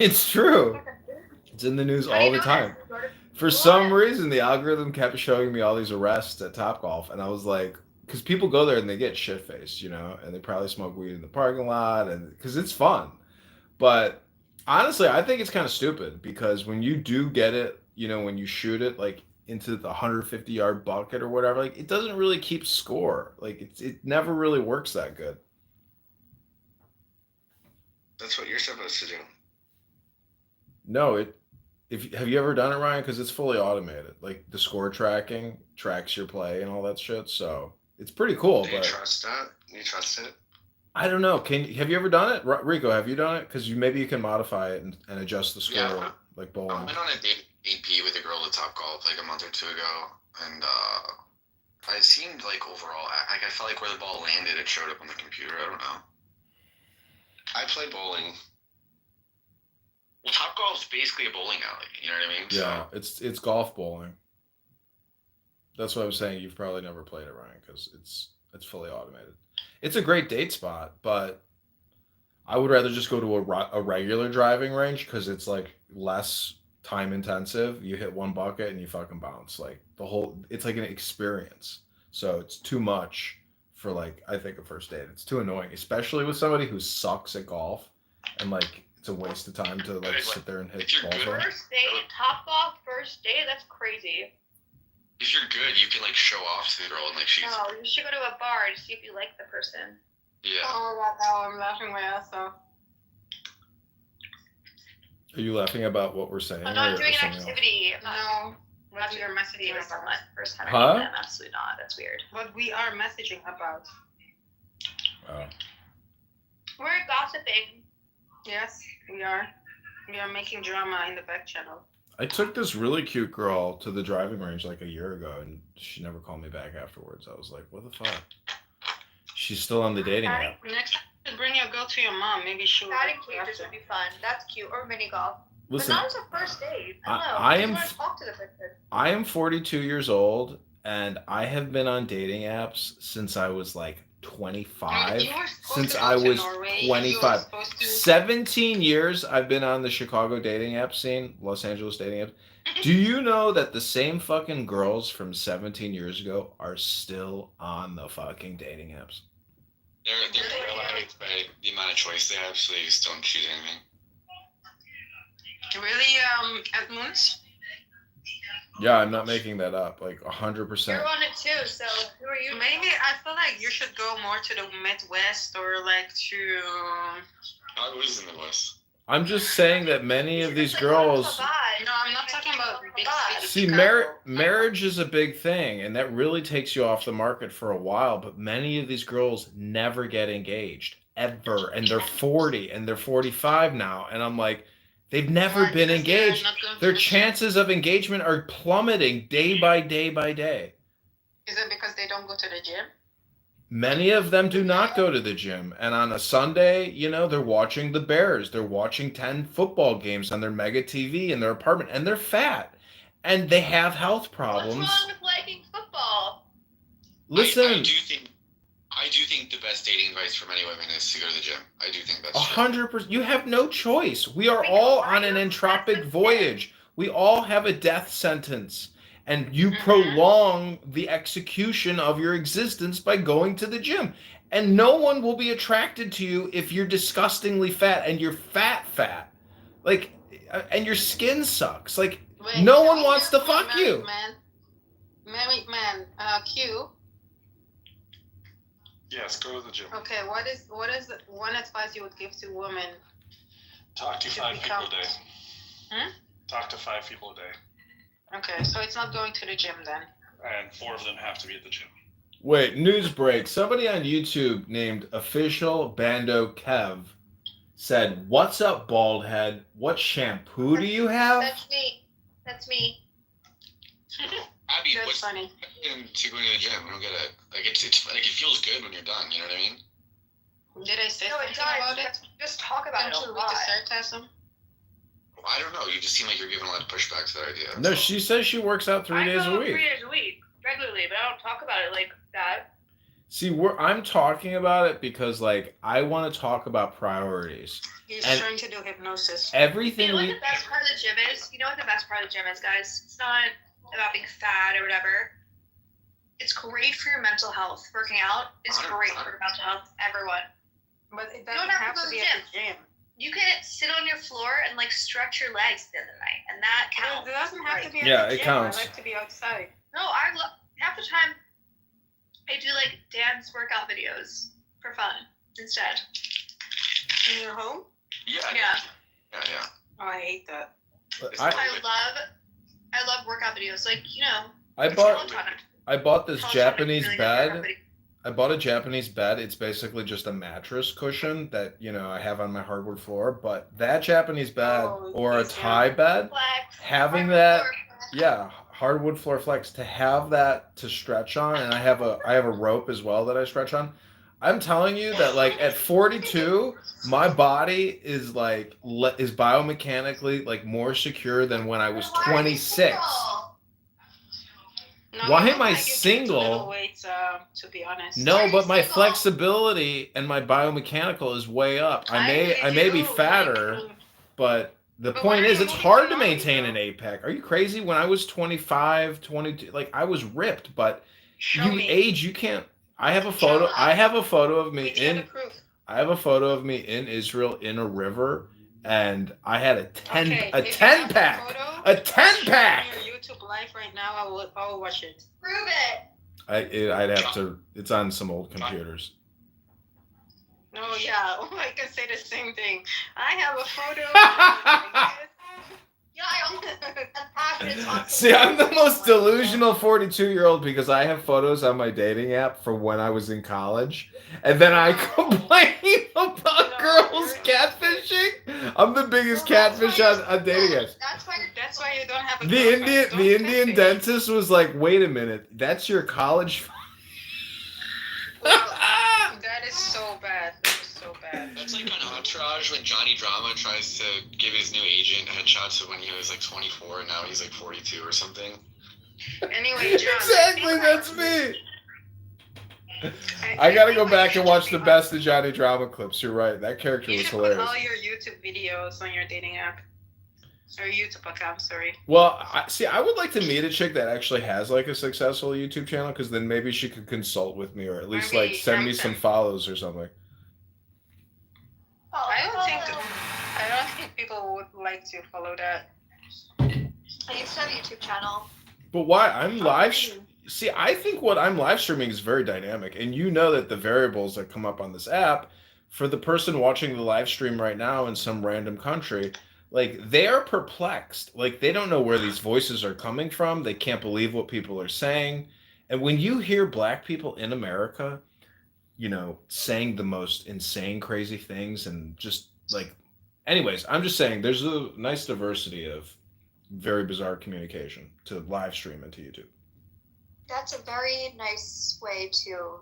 It's true. It's in the news all the time. For some reason, the algorithm kept showing me all these arrests at Top Golf, and I was like, because people go there and they get shit-faced, and they probably smoke weed in the parking lot, and because it's fun. But honestly, I think it's kind of stupid, because when you do get it, when you shoot it like into the 150-yard bucket or whatever, like, it doesn't really keep score. Like, it never really works that good. That's what you're supposed to do. No, have you ever done it, Ryan? Because it's fully automated. Like, the score tracking tracks your play and all that shit. So it's pretty cool. Do you trust that? You trust it? I don't know. Have you ever done it, Rico? Have you done it? Because maybe you can modify it and adjust the score like bowling. I went on a date with a girl at Top Golf like a month or two ago, and it seemed like overall, I felt like where the ball landed, it showed up on the computer. I don't know. I play bowling. Well, Top Golf's basically a bowling alley. You know what I mean? Yeah, it's golf bowling. That's what I'm saying. You've probably never played it, Ryan, because it's fully automated. It's a great date spot, but I would rather just go to a regular driving range because it's like less time intensive. You hit one bucket and you fucking bounce. Like it's like an experience. So it's too much for like, I think, a first date. It's too annoying, especially with somebody who sucks at golf, and like it's a waste of time to like sit there and hit balls. First date, Top Golf, first date, that's crazy. If you're good, you can like show off to the girl and like she's. No, you should go to a bar to see if you like the person. Yeah. Oh my god, I'm laughing my ass off. Are you laughing about what we're saying? I'm not doing an activity. No. What we are messaging about. First time Huh? them. Absolutely not. That's weird. What we are messaging about. Oh. We're gossiping. Yes, we are. We are making drama in the back channel. I took this really cute girl to the driving range like a year ago, and she never called me back afterwards. I was like, what the fuck? She's still on the dating app. Next time, bring your girl to your mom. Maybe she'll. Batting cages would be fun. That's cute. Or mini golf. Listen, but not as a first date. I don't know. I am. Want to talk to the person. I am 42 years old, and I have been on dating apps since I was like 25. Since I was 25. 17 years I've been on the Chicago dating app scene, Los Angeles dating apps. Do you know that the same fucking girls from 17 years ago are still on the fucking dating apps? They're paralyzed by the amount of choice they have, so they just don't choose anything. Really, Edmunds? Yeah, I'm not making that up. Like 100%. You're on it too, so who are you? Maybe I feel like you should go more to the Midwest or like to. I was in the West. I'm just saying that many of these girls. No, I'm not talking about big city. See, marriage is a big thing, and that really takes you off the market for a while. But many of these girls never get engaged ever, and they're 40 and they're 45 now, and I'm like, they've never been engaged. Their chances of engagement are plummeting day by day by day. Is it because they don't go to the gym? Many of them do not go to the gym. And on a Sunday, you know, they're watching the Bears. They're watching 10 football games on their mega TV in their apartment, and they're fat. And they have health problems. What's wrong with liking football? Listen. I do think the best dating advice for many women is to go to the gym. I do think that's 100%. You have no choice. We are all on an entropic voyage. We all have a death sentence. And you prolong the execution of your existence by going to the gym. And no one will be attracted to you if you're disgustingly fat and you're fat. Like, and your skin sucks. Like, no one wants to fuck you. Married man, Q. Yes, go to the gym. Okay, what is one advice you would give to women? Talk to 5 people a day. Talk to 5 people a day. Okay, so it's not going to the gym then. And 4 of them have to be at the gym. Wait, news break. Somebody on YouTube named Official Bando Kev said, "What's up, bald head? What shampoo do you have?" That's me. Abby, That's what's funny. to going to the gym? I don't get it. Like it's like it feels good when you're done. You know what I mean? Did I say No, it something about does. it? Just talk about Don't it a you read lot. the sarcasm? I don't know. You just seem like you're giving a lot of pushback to that idea. No, she says she works out 3 days a week. 3 days a week regularly, but I don't talk about it like that. See, I'm talking about it because, like, I want to talk about priorities. He's And trying to do hypnosis. Everything You know what the best part of the gym is? You know what the best part of the gym is, guys? It's not about being fat or whatever. It's great for your mental health. Working out is great for your mental health. Everyone. But it don't doesn't have to have go to to be the at the gym. You can sit on your floor and like stretch your legs the other night, and that counts. It doesn't have to be at Yeah, the it gym. counts. I like to be outside. No, half the time I do like dance workout videos for fun instead. In your home? Yeah. Yeah. Yeah. Oh, I hate that. I love workout videos. Like, you know, I bought this Peloton is Japanese really good bed. workout video. I bought a Japanese bed. It's basically just a mattress cushion that, you know, I have on my hardwood floor. But that Japanese bed or a Thai bed, Flex, having hardwood that, floor flex. yeah, hardwood floor flex, to have that to stretch on, and I have a rope as well that I stretch on. I'm telling you that, like, at 42, my body is like is biomechanically like more secure than when I was 26. No, Why you am look I like you gained single? a little weight, to be honest. No, but my flexibility and my biomechanical is way up. I may be fatter, but the point is, it's hard to maintain an 8-pack. Are you crazy? When I was 25, 22, like, I was ripped, but you age, you can't. I have a photo of me in Israel in a river, and I had a 10-pack. A 10-pack. Your YouTube live right now, I will watch it. Prove it. I'd have to. It's on some old computers. No, yeah, I can say the same thing. I have a photo. Yeah, I also See, I'm the most delusional 42-year-old because I have photos on my dating app from when I was in college, and then I complain about girls catfishing. I'm the biggest catfish on dating apps. That's why you don't have a The Indian dentist was like, "Wait a minute, that's your college." That is so bad. That is so bad. That's like on Entourage when Johnny Drama tries to give his new agent headshots of when he was like 24 and now he's like 42 or something. Anyway, John. Exactly, that's me. I gotta go back and watch the best of Johnny Drama clips. You're right. That character You was should put hilarious. all your YouTube videos on your dating app. Or YouTube account, sorry. Well, I would like to meet a chick that actually has like a successful YouTube channel, because then maybe she could consult with me, or at least like send me some follows or something. I don't think people would like to follow that. I used to have a YouTube channel. But why? I'm live. See, I think what I'm live streaming is very dynamic, and you know that the variables that come up on this app for the person watching the live stream right now in some random country, like, they are perplexed. Like, they don't know where these voices are coming from. They can't believe what people are saying. And when you hear Black people in America, you know, saying the most insane, crazy things, and just like, anyways, I'm just saying there's a nice diversity of very bizarre communication to live stream into YouTube. That's a very nice way to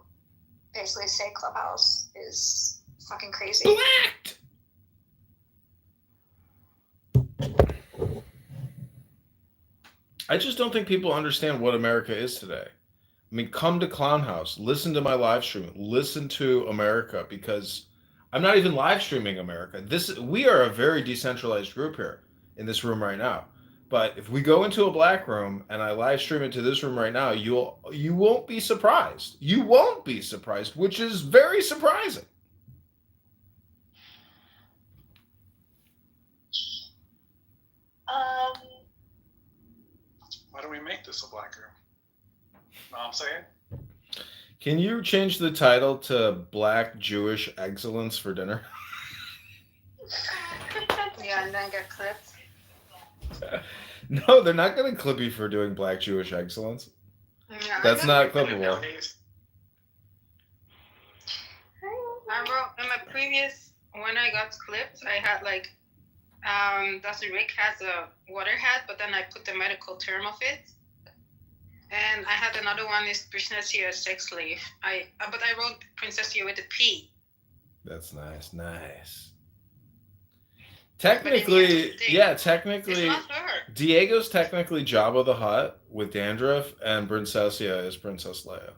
basically say Clubhouse is fucking crazy. Blacked. I just don't think people understand what America is today. I mean, come to Clown House, listen to my live stream, listen to America, because I'm not even live streaming America. We are a very decentralized group here in this room right now. But if we go into a black room and I live stream it to this room right now, you won't be surprised. You won't be surprised, which is very surprising. Why do we make this a black room? Know what I'm saying? Can you change the title to Black Jewish Excellence for dinner? Yeah, and then get clipped. No, they're not going to clip you for doing Black Jewish Excellence. Yeah. That's not clippable. I wrote in my previous, when I got clipped, I had like, Dr. Rick has a water hat, but then I put the medical term of it. And I had another one is Princessia sex slave. But I wrote Princessia with a P. That's nice. Technically, technically, it's not her. Diego's technically Jabba the Hutt with dandruff, and Princessia is Princess Leia.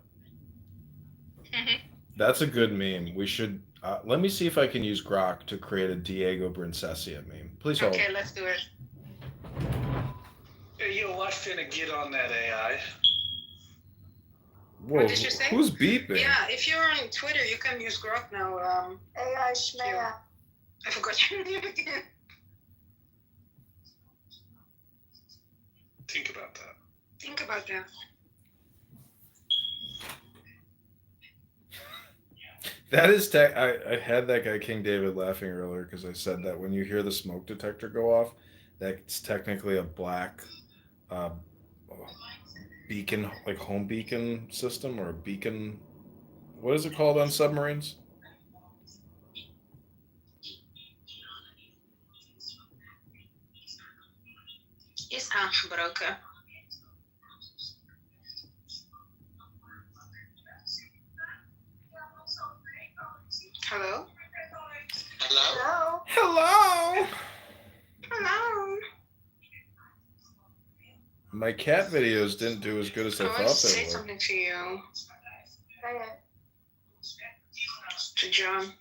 That's a good meme. We should. Let me see if I can use Grok to create a Diego Princessia meme. Please hold. Okay, let's do it. Hey, yo, I finna get on that AI. Whoa, What did you say? who's beeping? Yeah, if you're on Twitter, you can use Grok now. AI Shmaya. I forgot your name again. Think about that. Think about that. That is I had that guy King David laughing earlier because I said that when you hear the smoke detector go off, that's technically a black beacon, like home beacon system, or a beacon. What is it called on submarines? It's broken. Hello? Hello? Hello. Hello? My cat videos didn't do as good as I I want thought to say they would. something to you. To John.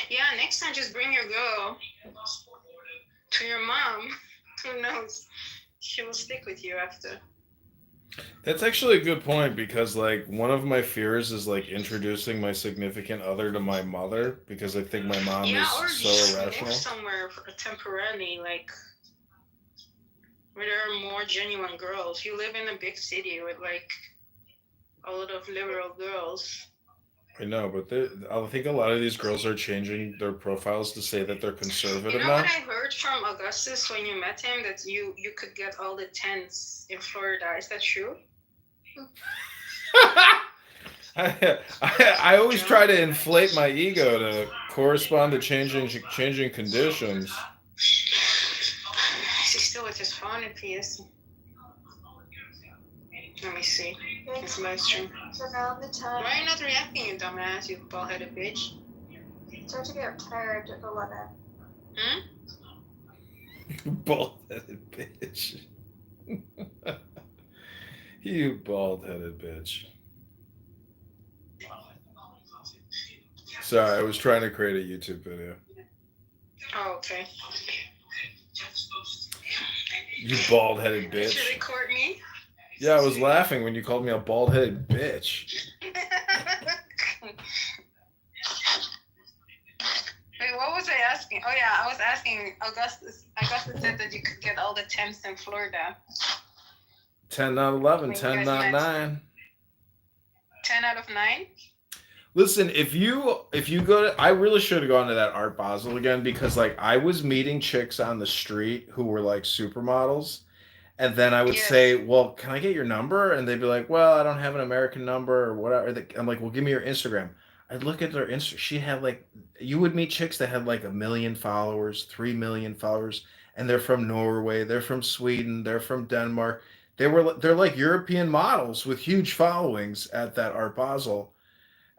Yeah, next time just bring your girl to your mom. Who knows? She will stick with you after. That's actually a good point, because like one of my fears is like introducing my significant other to my mother, because I think my mom Yeah, or is so just irrational. move somewhere temporarily, like where there are more genuine girls. You live in a big city with like a lot of liberal girls. I know, but I think a lot of these girls are changing their profiles to say that they're conservative You know now. what I heard from Augustus when you met him, that you could get all the tents in Florida. Is that true? I always try to inflate my ego to correspond to changing conditions. Is he still with his phone in PS? Let me see. It's live stream. Around the time. Why are you not reacting, you dumbass, you bald-headed bitch? Start to get tired at 11. Bald-headed bitch. You bald-headed bitch. Sorry, I was trying to create a YouTube video. Oh, okay. You bald-headed Did bitch. you record me? Yeah, I was laughing when you called me a bald-headed bitch. Wait, what was I asking? Oh yeah, I was asking Augustus. Augustus said that you could get all the tents in Florida. 10 not 11, When you 10 guys not met. 9. 10 out of 9? Listen, if you go to, I really should have gone to that Art Basel again, because like I was meeting chicks on the street who were like supermodels, and then I would Yes. say, "Well, can I get your number?" And they'd be like, "Well, I don't have an American number or whatever." I'm like, "Well, give me your Instagram." I'd look at their Insta. She had like, you would meet chicks that had like 1 million followers, 3 million followers, and they're from Norway, they're from Sweden, they're from Denmark. They're like European models with huge followings at that Art Basel,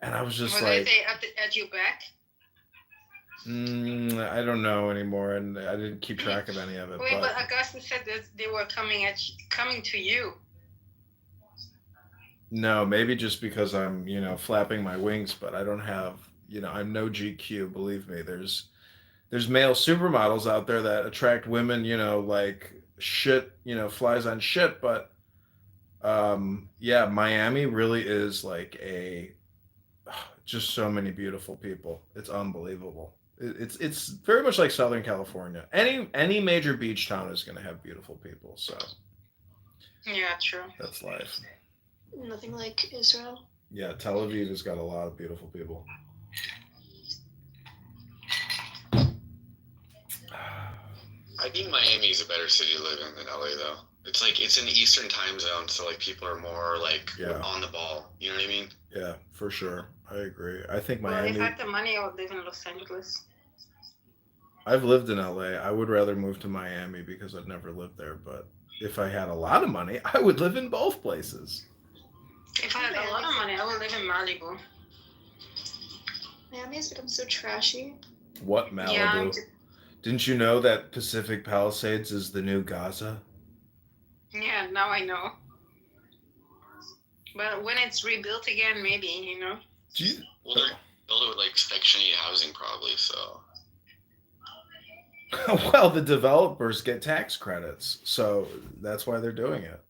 and I was just Were like, they at your back? I don't know anymore, and I didn't keep track of any of it. Wait, but Augusta said that they were coming to you. No, maybe just because I'm, flapping my wings, but I don't have, I'm no GQ. Believe me, there's male supermodels out there that attract women, like shit, flies on shit. But yeah, Miami really is like just so many beautiful people. It's unbelievable. It's very much like Southern California. Any major beach town is going to have beautiful people. So yeah, true. That's life. Nothing like Israel. Yeah, Tel Aviv has got a lot of beautiful people. I think Miami is a better city to live in than LA, though. It's like it's in the Eastern time zone, so like people are more like on the ball. You know what I mean? Yeah, for sure. I agree. I think Well, Miami. if I had the money, I would live in Los Angeles. I've lived in LA. I would rather move to Miami because I've never lived there. But if I had a lot of money, I would live in both places. If I had a lot of money, I would live in Malibu. Miami has become so trashy. What, Malibu? Yeah, Didn't you know that Pacific Palisades is the new Gaza? yeah, now I know. But when it's rebuilt again, maybe, Well, they're built it with like Section 8 housing, probably. So. Well, the developers get tax credits, so that's why they're doing it.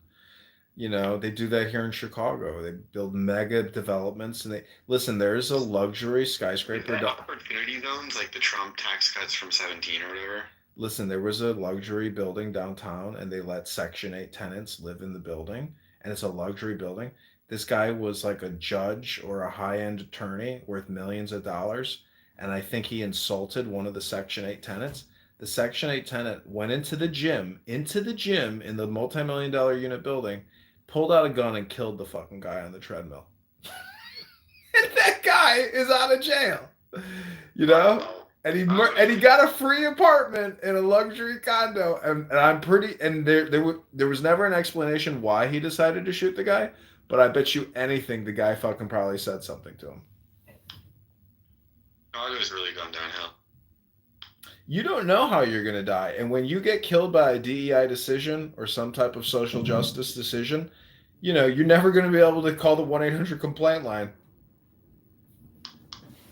They do that here in Chicago. They build mega developments, and there's a luxury skyscraper. Opportunity zones, like the Trump tax cuts from 17 or whatever. Listen, there was a luxury building downtown, and they let Section 8 tenants live in the building, and it's a luxury building. This guy was like a judge or a high-end attorney worth millions of dollars, and I think he insulted one of the Section 8 tenants. The Section 8 tenant went into the gym in the multi-million-dollar unit building, pulled out a gun and killed the fucking guy on the treadmill. And that guy is out of jail. And he got a free apartment in a luxury condo. And I'm there was never an explanation why he decided to shoot the guy, but I bet you anything the guy fucking probably said something to him. Chicago's really gone downhill. You don't know how you're going to die. And when you get killed by a DEI decision or some type of social justice decision, you're never going to be able to call the 1-800 complaint line.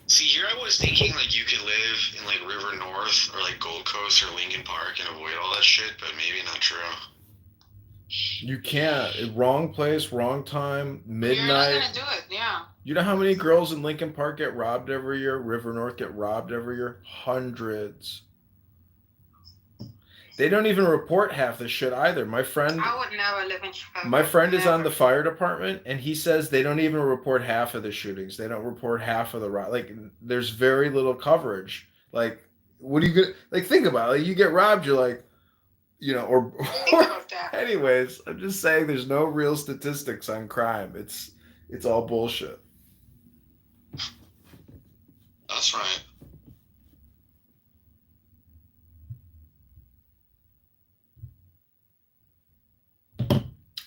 See, here I was thinking like you could live in like River North or like Gold Coast or Lincoln Park and avoid all that shit, but maybe not true. You can't. Wrong place, wrong time, midnight. You're not going to do it, yeah. You know how many girls in Lincoln Park get robbed every year? River North get robbed every year? Hundreds. They don't even report half this shit either. I would never live in Chicago. My friend is on the fire department, and he says they don't even report half of the shootings. They don't report half of the like. There's very little coverage. Like, what are you gonna like? Think about it. Like, you get robbed, you're like, or anyways. I'm just saying, there's no real statistics on crime. It's all bullshit. That's right.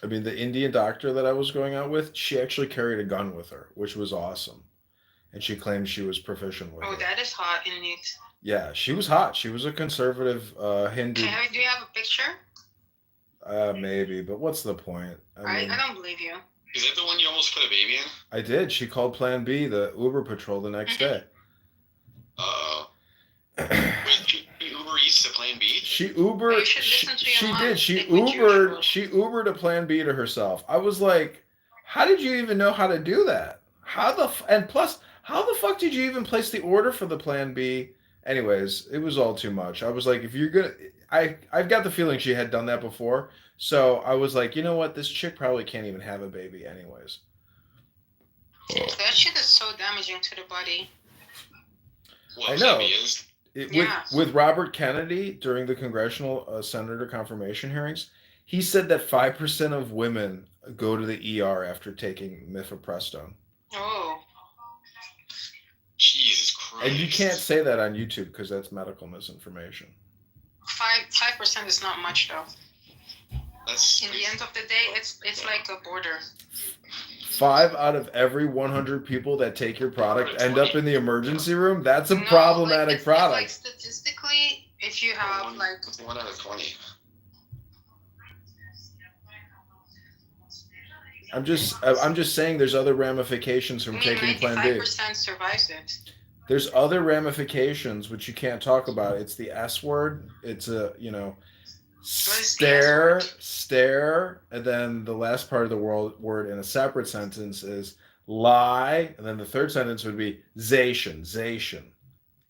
I mean, the Indian doctor that I was going out with, she actually carried a gun with her, which was awesome. And she claimed she was proficient with it. Oh, that is hot, isn't it? Yeah, she was hot. She was a conservative Hindu. Do you have a picture? Maybe, but what's the point? I don't believe you. Is that the one you almost put a baby in? I did. She called Plan B, the Uber patrol, the next day. Wait, Uber Eats to Plan B? She Ubered. She did. She Ubered a Plan B to herself. I was like, how did you even know how to do that? How the fuck did you even place the order for the Plan B? Anyways, it was all too much. I was like, if you're gonna, I've got the feeling she had done that before. So I was like, you know what? This chick probably can't even have a baby anyways. That shit is so damaging to the body. I know. With Robert Kennedy during the congressional senator confirmation hearings, he said that 5% of women go to the ER after taking mifepristone. Oh. Jesus Christ. And you can't say that on YouTube because that's medical misinformation. 5% is not much though. That's In the end of the day, it's like a border. 5 out of every 100 people that take your product end up in the emergency room. That's a No, problematic it's product. like statistically, if you have like It's 1 out of 20. I'm just saying there's other ramifications from taking Plan B. 95% survives it. There's other ramifications which you can't talk about. It's the S word. It's a, stare, and then the last part of the word in a separate sentence is lie, and then the third sentence would be zation.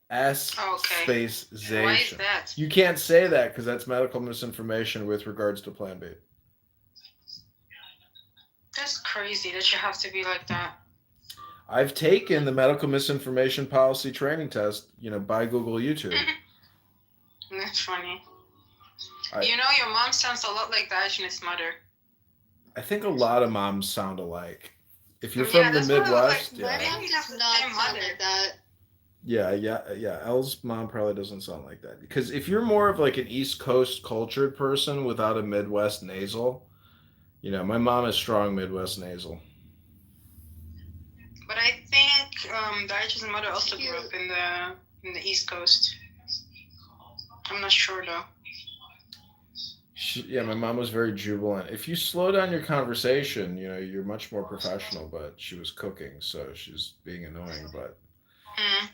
S space zation. Why is that? You can't say that because that's medical misinformation with regards to Plan B. That's crazy that you have to be like that. I've taken the medical misinformation policy training test, by Google YouTube. That's funny. Your mom sounds a lot like the Ajin's mother. I think a lot of moms sound alike. If you're from the Midwest, My mom does not sound like that. Yeah. Elle's mom probably doesn't sound like that. Because if you're more of like an East Coast cultured person without a Midwest nasal, my mom is strong Midwest nasal. But I think the Ajin's mother also grew up in the East Coast. I'm not sure though. My mom was very jubilant. If you slow down your conversation, you're much more professional, but she was cooking, so she's being annoying, but... I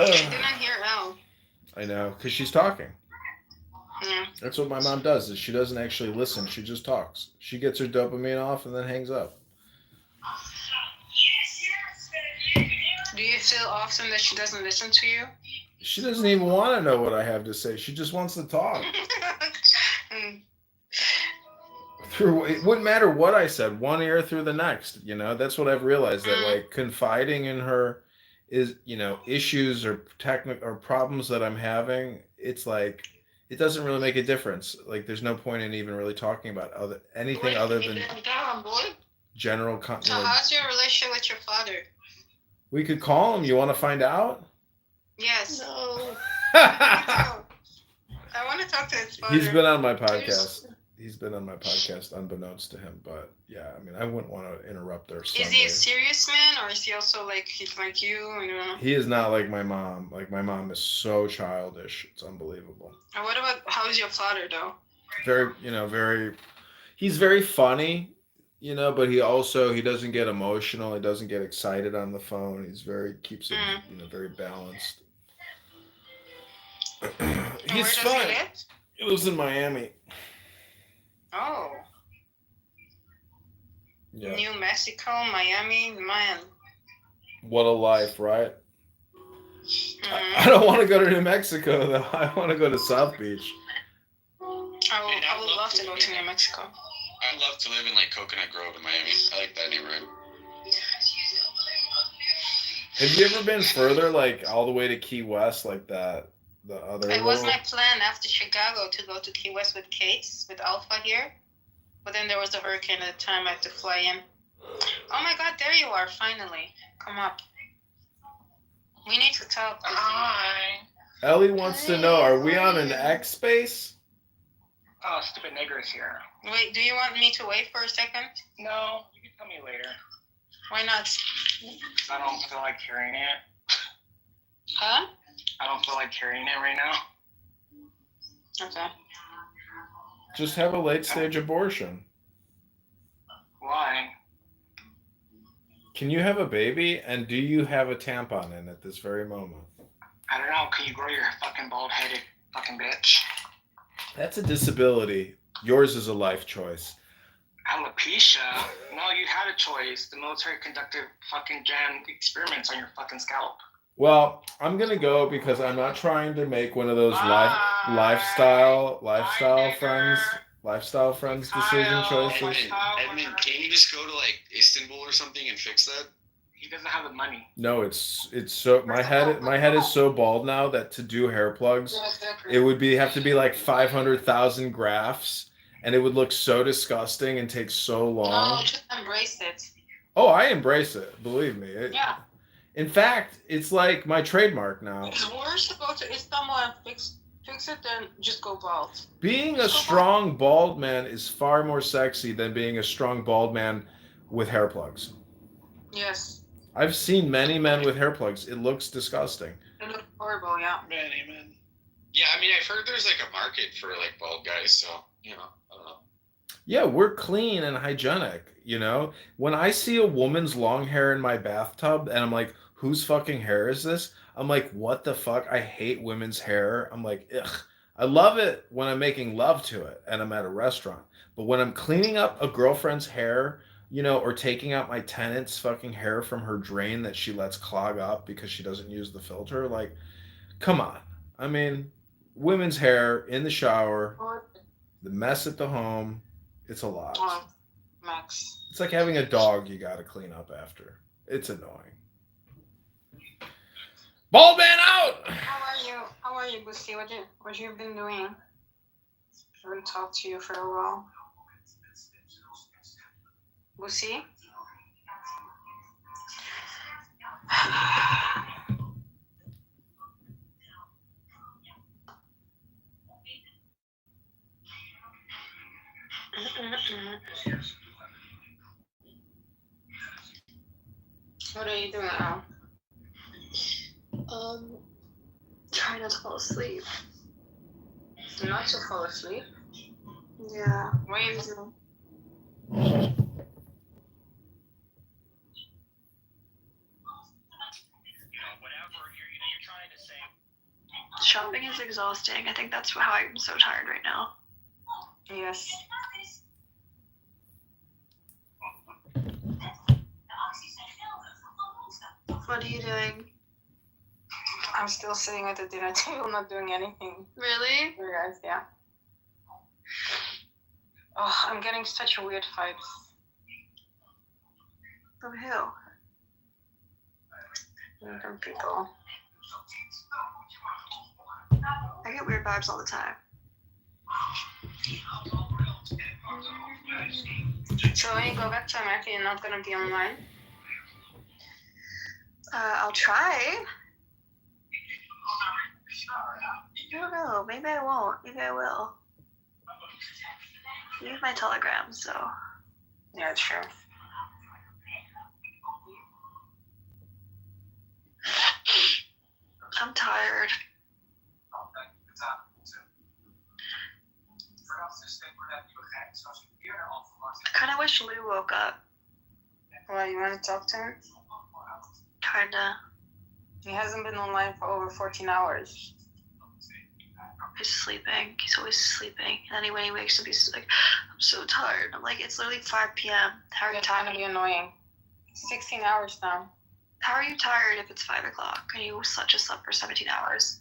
didn't hear Elle. I know, because she's talking. Yeah. That's what my mom does, is she doesn't actually listen, she just talks. She gets her dopamine off and then hangs up. Do you feel often that she doesn't listen to you? She doesn't even want to know what I have to say. She just wants to talk. It wouldn't matter what I said, one ear through the next. That's what I've realized, that like confiding in her is, issues or or problems that I'm having. It's like it doesn't really make a difference. Like there's no point in even really talking about anything other than general. So how's your relationship with your father? We could call him. You want to find out? Yes. No. I want to talk to his father. He's been on my podcast. Unbeknownst to him. But yeah, I wouldn't want to interrupt their Sunday. Is he a serious man, or is he also he's like you? He is not like my mom. Like my mom is so childish. It's unbelievable. And what about how's your father though? Very. He's very funny. But he doesn't get emotional. He doesn't get excited on the phone. Keeps it, very balanced. He's fun. He lives in Miami. Oh. Yeah. New Mexico, Miami, man. What a life, right? I don't want to go to New Mexico though. I want to go to South Beach. I would love to go to New Mexico. I'd love to live in Coconut Grove in Miami. I like that neighborhood. Have you ever been further, all the way to Key West, like that? It was my plan after Chicago to go to Key West with Kate's, with Alpha here. But then there was a hurricane at the time I had to fly in. Oh my God, there you are, finally. Come up. We need to talk. Hi. Ellie wants to know, are we on an X space? Oh, stupid niggers here. Wait, do you want me to wait for a second? No, you can tell me later. Why not? I don't feel like hearing it. Huh? I don't feel like hearing it right now. Okay. Just have a late stage abortion. Why? Can you have a baby, and do you have a tampon in at this very moment? I don't know. Can you grow your fucking bald-headed fucking bitch? That's a disability. Yours is a life choice. Alopecia? No, you had a choice. The military conducted fucking gen experiments on your fucking scalp. Well, I'm gonna go because I'm not trying to make one of those lifestyle friends decision choices. Edmund, can you just go to Istanbul or something and fix that? He doesn't have the money. No, it's so my head is so bald now that to do hair plugs, it would have to be 500,000 grafts, and it would look so disgusting and take so long. No, just embrace it. Oh, I embrace it. Believe me. Yeah. In fact, it's like my trademark now. It's worse to go to Istanbul and fix Fix it, then just go bald. Being a strong bald man is far more sexy than being a strong bald man with hair plugs. Yes. I've seen many men with hair plugs. It looks disgusting. It looks horrible, yeah. Man. Yeah, I mean, I've heard there's like a market for like bald guys, so you know, I don't know. Yeah, we're clean and hygienic, you know? When I see a woman's long hair in my bathtub and I'm like, whose fucking hair is this? I'm like, what the fuck? I hate women's hair. I'm like, ugh. I love it when I'm making love to it and I'm at a restaurant. But when I'm cleaning up a girlfriend's hair, you know, or taking out my tenant's fucking hair from her drain that she lets clog up because she doesn't use the filter, like, come on. I mean, women's hair in the shower, the mess at the home, it's a lot. Max. It's like having a dog you gotta clean up after. It's annoying. Bald man out! How are you, Bussy? What you been doing? I haven't talked to you for a while. Bussy? What are you doing now? Trying not to fall asleep. Not to fall asleep? Yeah. What are you doing? Shopping is exhausting. I think that's how I'm so tired right now. Yes. What are you doing? I'm still sitting at the dinner table, not doing anything. Really? You guys, yeah. Oh, I'm getting such a weird vibes. From who? From people. I get weird vibes all the time. So when you go back to America, you're not gonna be online? I'll try. I don't know. Maybe I won't. Maybe I will. You have my Telegram, so. Yeah, true. I'm tired. I kind of wish Lou woke up. Well, you want to talk to him? Kinda. He hasn't been online for over 14 hours. He's sleeping. He's always sleeping. And then when he wakes up, he's like, I'm so tired. I'm like, it's literally 5 p.m. How are you tired? It's gonna be annoying. 16 hours now. How are you tired if it's 5 o'clock and you just slept for 17 hours?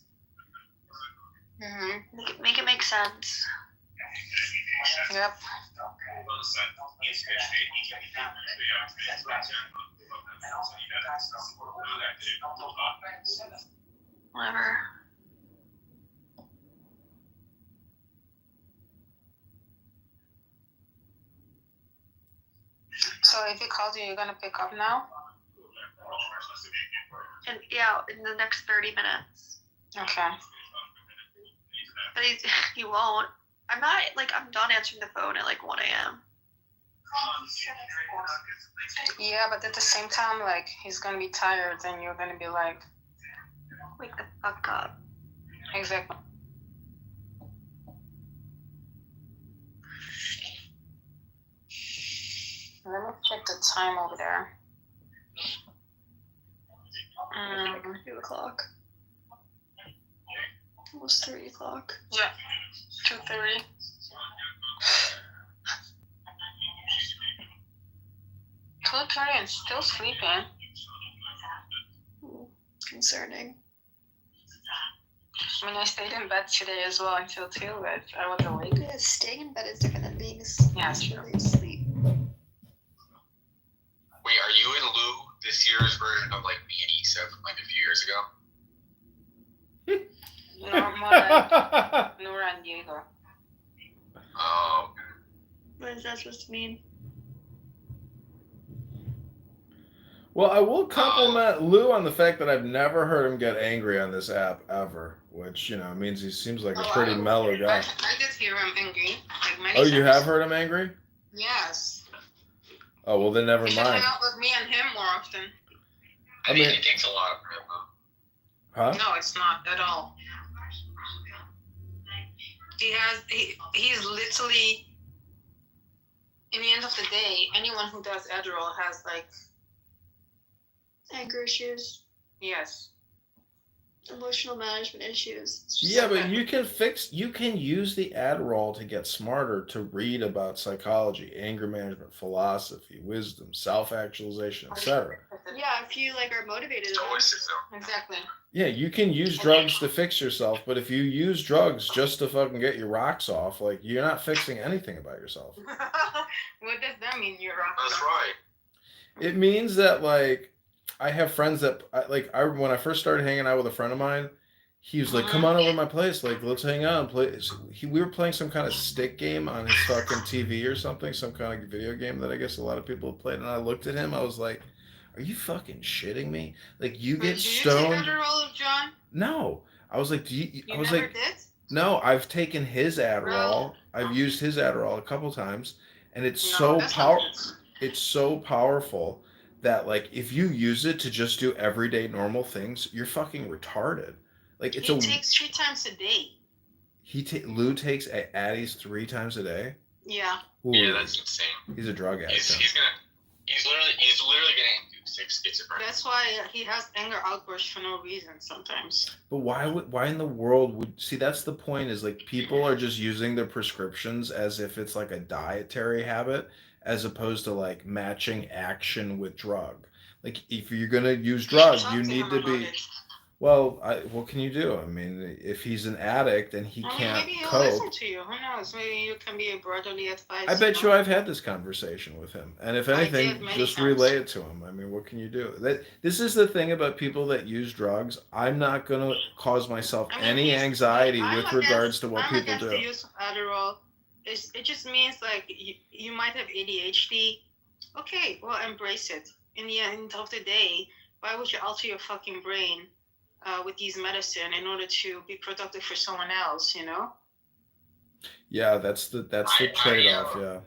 Mm-hmm. Make it make sense. Yep. Whatever. So if he calls you, you're gonna pick up now? And yeah, in the next 30 minutes. Okay. But he won't. I'm done answering the phone at 1 a.m. Yeah, but at the same time, he's gonna be tired and you're gonna be like, wake the fuck up. Exactly. Let me check the time over there. 2 o'clock. Almost 3 o'clock. Yeah. 2:30. Totalitarian's still sleeping. Concerning. I mean, I stayed in bed today as well until 2, but I was awake. Yeah, staying in bed is different than being naturally asleep. Wait, are you and Lou this year's version of me and Issa from a few years ago? No, more like Nora and Diego. Oh. What is that supposed to mean? Well, I will compliment Lou on the fact that I've never heard him get angry on this app ever, which means he seems like a pretty mellow guy. I did hear him angry, like many Oh, times. you have heard him angry? Yes. Oh, well, then never He should mind. hang out with me and him more often. I mean, it takes a lot for him, though. Huh? No, it's not at all. He's literally, in the end of the day, anyone who does Adderall has like anger issues, yes, emotional management issues. Yeah, but you can use the Adderall to get smarter, to read about psychology, anger management, philosophy, wisdom, self-actualization, etc. Yeah, if you like are motivated. Exactly. Yeah, you can use drugs to fix yourself, but if you use drugs just to fucking get your rocks off, like, you're not fixing anything about yourself. What does that mean, your rocks? That's right. It means that, like, I have friends that, when I first started hanging out with a friend of mine, he was like, come on over to my place, like, let's hang out and play. We were playing some kind of stick game on his fucking TV or something, some kind of video game that I guess a lot of people have played, and I looked at him, I was like, are you fucking shitting me? Like, you get stoned. Did you take Adderall, John? No. I was like, You never did? No, I've taken his Adderall. Really? I've used his Adderall a couple times, and it's That's not good. it's so powerful that, like, if you use it to just do everyday normal things, you're fucking retarded. Like, He takes 3 times a day. Lou takes Addies 3 times a day. Yeah. Ooh, Yeah, that's insane. he's a drug addict. He's literally getting schizophrenic. That's why he has anger outbursts for no reason sometimes. But why in the world would see? That's the point. Is like people are just using their prescriptions as if it's like a dietary habit, as opposed to like matching action with drug. Like, if you're gonna use drugs, you need to be. Well, what can you do? I mean, if he's an addict and he can't maybe he'll cope. listen to you. Who knows? Maybe you can be a brotherly advice. I bet you I've had this conversation with him, and if anything, just relay it to him. I mean, what can you do? This is the thing about people that use drugs. I'm not gonna cause myself any anxiety with regards to what people do. The use of Adderall. It just means like you might have ADHD. Okay, well, embrace it. In the end of the day, why would you alter your fucking brain with these medicine in order to be productive for someone else? You know? Yeah, that's the trade-off. Yeah.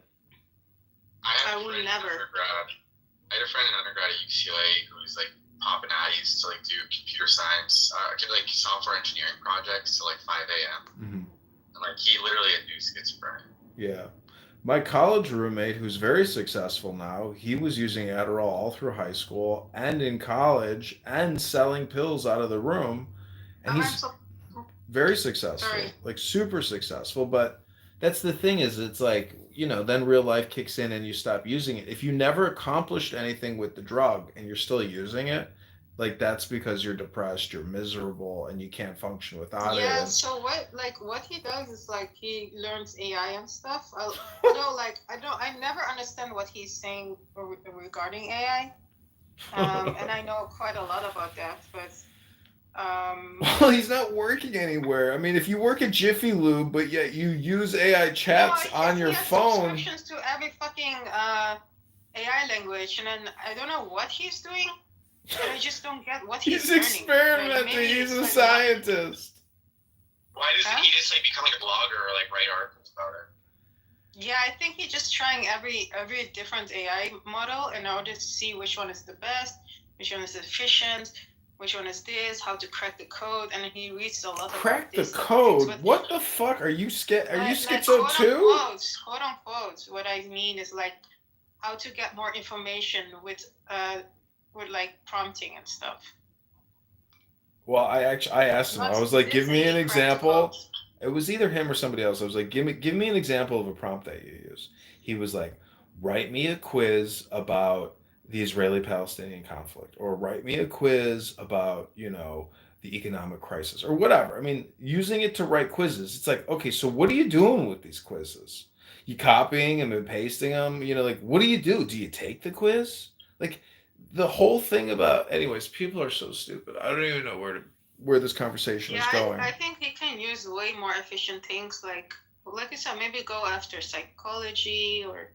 I would never. I had a friend in undergrad at UCLA who was like popping Addies to like do computer science, like software engineering projects till like 5 a.m. Mm-hmm. And like he literally induced schizophrenia. Yeah. My college roommate, who's very successful now, he was using Adderall all through high school and in college and selling pills out of the room. And he's very successful, like super successful. But that's the thing is, it's like, then real life kicks in and you stop using it. If you never accomplished anything with the drug and you're still using it, like, that's because you're depressed, you're miserable, and you can't function without it. Yeah, so what he does is like he learns AI and stuff. I never understand what he's saying regarding AI. And I know quite a lot about that, but well, he's not working anywhere. I mean, if you work at Jiffy Lube, but yet you use AI chats on your phone. He has subscriptions to every fucking AI language, and then I don't know what he's doing. But I just don't get what he's learning. Experimenting. Like, he's a scientist. Why doesn't he just like become like a blogger or like write articles about it? Yeah, I think he's just trying every different AI model in order to see which one is the best, which one is efficient, which one is this, how to crack the code, and he reads a lot of crack the code. What the fuck? Are you schizo too? Quote unquote. What I mean is like how to get more information with like prompting and stuff. Well, I asked him. I was like, give me an example. It was either him or somebody else. I was like, give me an example of a prompt that you use. He was like, write me a quiz about the Israeli-Palestinian conflict, or write me a quiz about, the economic crisis, or whatever. I mean, using it to write quizzes, it's like, okay, so what are you doing with these quizzes? You copying them and pasting them? Like, what do you do? Do you take the quiz? Like, the whole thing about, anyways, people are so stupid. I don't even know where this conversation is going. I think he can use way more efficient things, like you said, maybe go after psychology or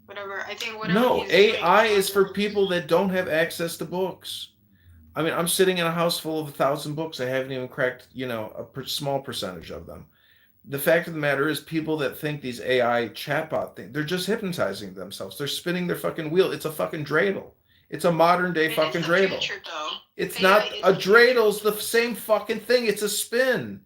whatever. I think whatever. No, he's doing AI is for not- people that don't have access to books. I mean, I'm sitting in a house full of 1,000 books. I haven't even cracked, small percentage of them. The fact of the matter is, people that think these AI chatbot things, they're just hypnotizing themselves. They're spinning their fucking wheel. It's a fucking dreidel. It's a modern day fucking dreidel. Future, though. It's AI not is a the future. dreidel's the same fucking thing. It's a spin.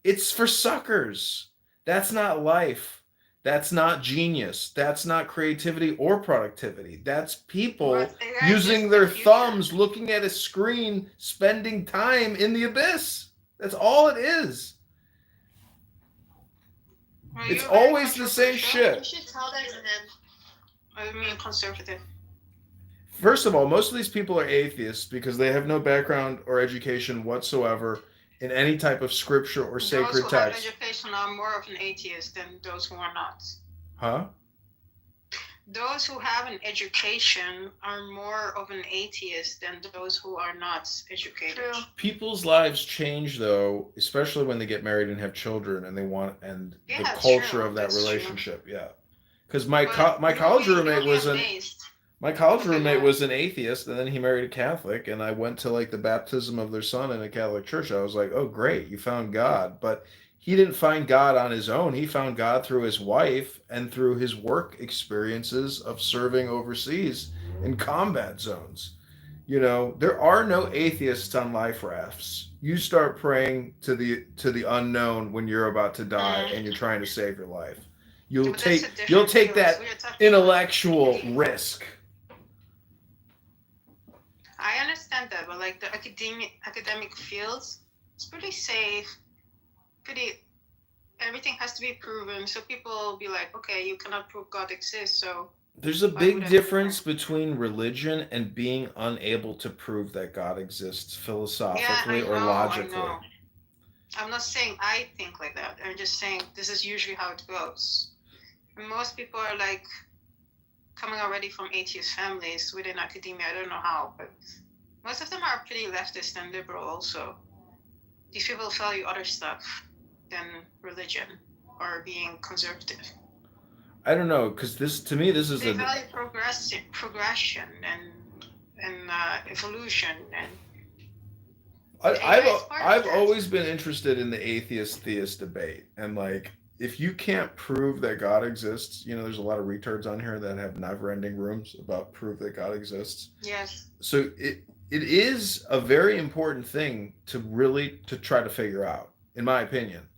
It's for suckers. That's not life. That's not genius. That's not creativity or productivity. That's people But AI using is their the future. thumbs, looking at a screen, spending time in the abyss. That's all it is. Well, It's you're very always the same controversial. You shit. should tell that to him. I mean, conservative. First of all, most of these people are atheists because they have no background or education whatsoever in any type of scripture or Those sacred who text. have education are more of an atheist than those who are not. Huh? Those who have an education are more of an atheist than those who are not educated. True. People's lives change though, especially when they get married and have children and they want the Yeah, culture true. of that That's true. relationship. Yeah. Because my But college you'll roommate be was amazed. my college Okay, roommate go was an atheist, and then he married a Catholic, and I went to like the baptism of their son in a Catholic church. I was like, oh great, you found God. But he didn't find God on his own. He found God through his wife and through his work experiences of serving overseas in combat zones. There are no atheists on life rafts. You start praying to the unknown when you're about to die and you're trying to save your life. You'll But that's a take different that field. We're talking intellectual risk. I understand that, but like the academic fields, it's pretty safe. Everything has to be proven. So people will be like, okay, you cannot prove God exists, so There's a why big would I difference between religion and being unable to prove that God exists philosophically or logically. I know. I'm not saying I think like that. I'm just saying this is usually how it goes. And most people are like coming already from atheist families within academia. I don't know how, but most of them are pretty leftist and liberal also. These people value other stuff than religion or being conservative. I don't know, because this is They value progression and evolution and. I've always been interested in the atheist-theist debate, and like if you can't prove that God exists, there's a lot of retards on here that have never-ending rooms about proof that God exists. Yes. So it is a very important thing to try to figure out, in my opinion.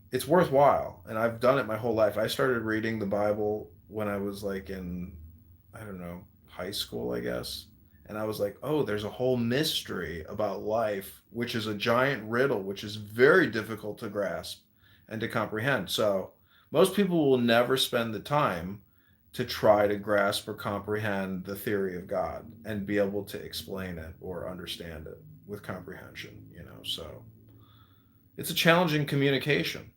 It's worthwhile, and I've done it my whole life. I started reading the Bible when I was like in, I don't know, high school, I guess. And I was like, oh, there's a whole mystery about life, which is a giant riddle, which is very difficult to grasp and to comprehend. So most people will never spend the time to try to grasp or comprehend the theory of God and be able to explain it or understand it with comprehension, so it's a challenging communication.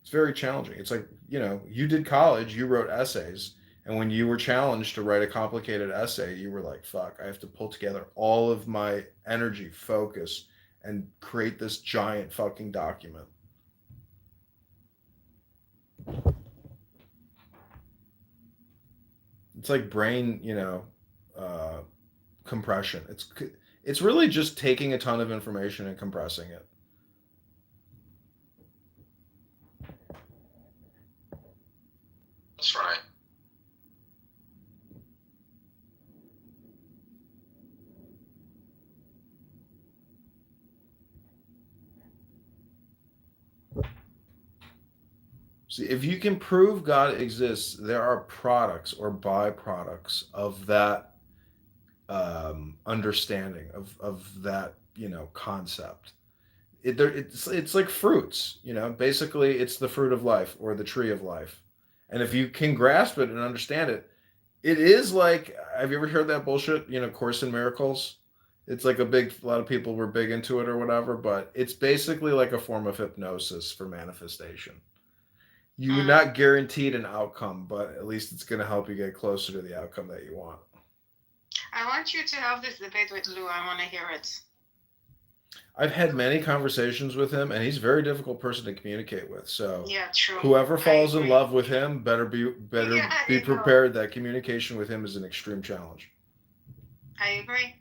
It's very challenging. It's like, you did college, you wrote essays. And when you were challenged to write a complicated essay, you were like, fuck, I have to pull together all of my energy, focus, and create this giant fucking document. It's like brain, compression. It's really just taking a ton of information and compressing it. That's right. See, if you can prove God exists, there are products or byproducts of that understanding of that concept. It's like fruits, basically it's the fruit of life or the tree of life, and if you can grasp it and understand it, it is like, have you ever heard that bullshit? Course in Miracles. It's like a lot of people were big into it or whatever, but it's basically like a form of hypnosis for manifestation. You're not guaranteed an outcome, but at least it's going to help you get closer to the outcome that you want. I want you to have this debate with Lou. I want to hear it. I've had many conversations with him, and he's a very difficult person to communicate with. So Yeah, true. whoever falls in agree. love with him better be Yeah, I know. prepared that communication with him is an extreme challenge. I agree.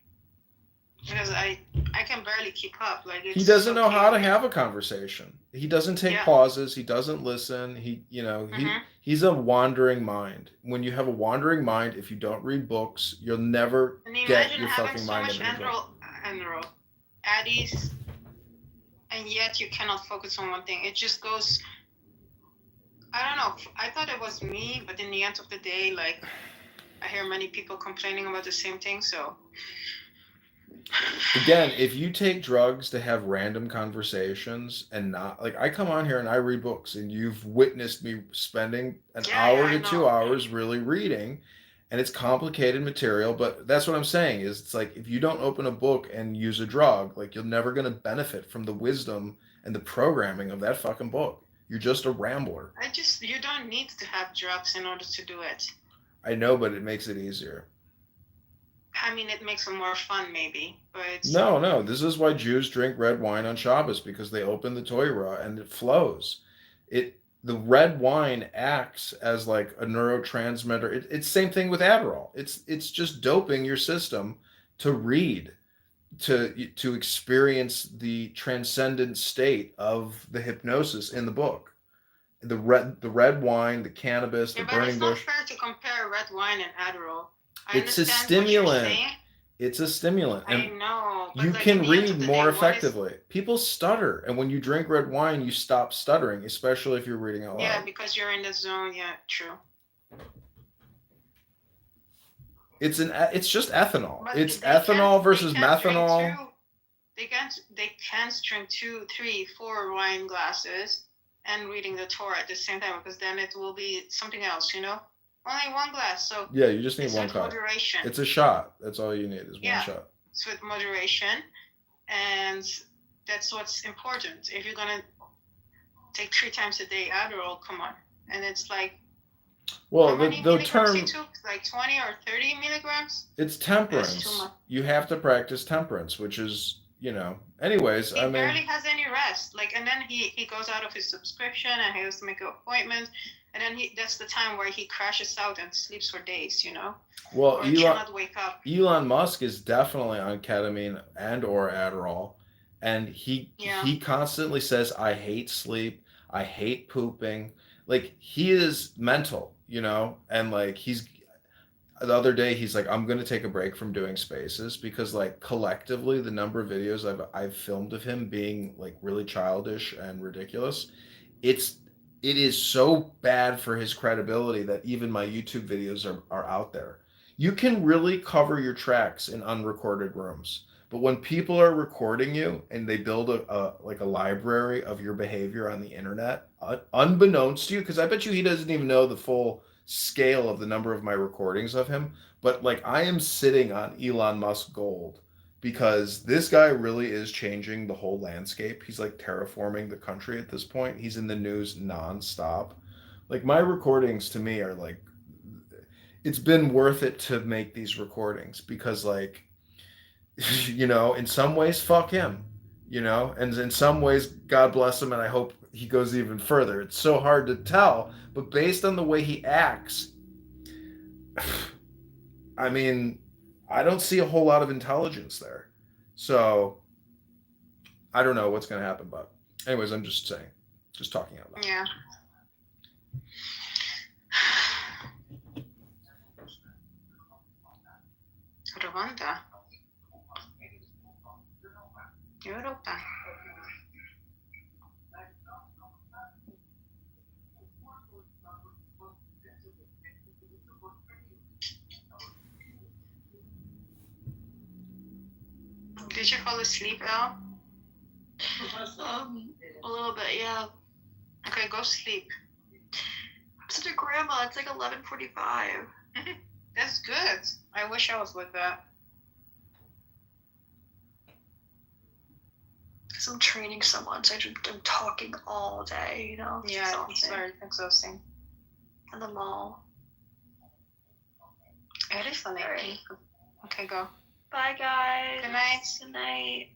Because I can barely keep up. Like He doesn't know how to have a conversation. He doesn't take Yeah. pauses. He doesn't listen. He's a wandering mind. When you have a wandering mind, if you don't read books, you'll never And get imagine your having fucking so mind much into a book. addies, and yet you cannot focus on one thing. It just goes. I don't know. I thought it was me, but in the end of the day, like I hear many people complaining about the same thing. So Again, if you take drugs to have random conversations and not like I come on here and I read books and you've witnessed me spending an hour to 2 hours really reading, and it's complicated material, but that's what I'm saying is it's like if you don't open a book and use a drug, like you're never going to benefit from the wisdom and the programming of that fucking book. You're just a rambler. you don't need to have drugs in order to do it. I know, but it makes it easier. I mean, it makes it more fun, maybe, but No. This is why Jews drink red wine on Shabbos because they open the Torah and it flows. The red wine acts as like a neurotransmitter. It's same thing with Adderall. It's just doping your system to read, to experience the transcendent state of the hypnosis in the book. The red wine, the cannabis, the burning bush. It's not fair to compare red wine and Adderall. It's a stimulant. It's a stimulant. And I know. You can read more effectively. People stutter, and when you drink red wine, you stop stuttering, especially if you're reading out loud. Yeah, because you're in the zone. Yeah, true. It's just ethanol. It's ethanol versus methanol. They can't drink 2, 3, 4 wine glasses and reading the Torah at the same time because then it will be something else, Only one glass, so yeah, you just need one cup. Moderation. It's a shot. That's all you need is one shot. It's with moderation, and that's what's important. If you're gonna take 3 times a day Adderall, come on, and it's like. Well, the term you took, like 20 or 30 milligrams. It's temperance. You have to practice temperance, which is Anyways, he barely has any rest. Like, and then he goes out of his subscription and he has to make an appointment. And then that's the time where he crashes out and sleeps for days, Well, or cannot wake up. Elon Musk is definitely on ketamine and or Adderall. And he constantly says, I hate sleep. I hate pooping. Like, he is mental, and like the other day he's like, I'm going to take a break from doing spaces because like collectively the number of videos I've filmed of him being like really childish and ridiculous, it is so bad for his credibility that even my YouTube videos are out there. You can really cover your tracks in unrecorded rooms, but when people are recording you and they build a library of your behavior on the internet, unbeknownst to you, because I bet you he doesn't even know the full scale of the number of my recordings of him, but like I am sitting on Elon Musk gold because this guy really is changing the whole landscape. He's like terraforming the country at this point. He's in the news nonstop. Like my recordings to me are like, it's been worth it to make these recordings because like, in some ways, fuck him, and in some ways, God bless him. And I hope he goes even further. It's so hard to tell, but based on the way he acts, I mean, I don't see a whole lot of intelligence there. So I don't know what's going to happen, but anyways, I'm just saying, just talking out loud. Yeah. Rwanda. Europa. Did you fall asleep, Al? A little bit, yeah. Okay, go sleep. I'm such a grandma. It's like 11:45. That's good. I wish I was like that. Because I'm training someone, so I'm talking all day, Yeah, it's very exhausting. In the mall. It is funny. Right. Okay, go. Bye, guys. Good night. Good night.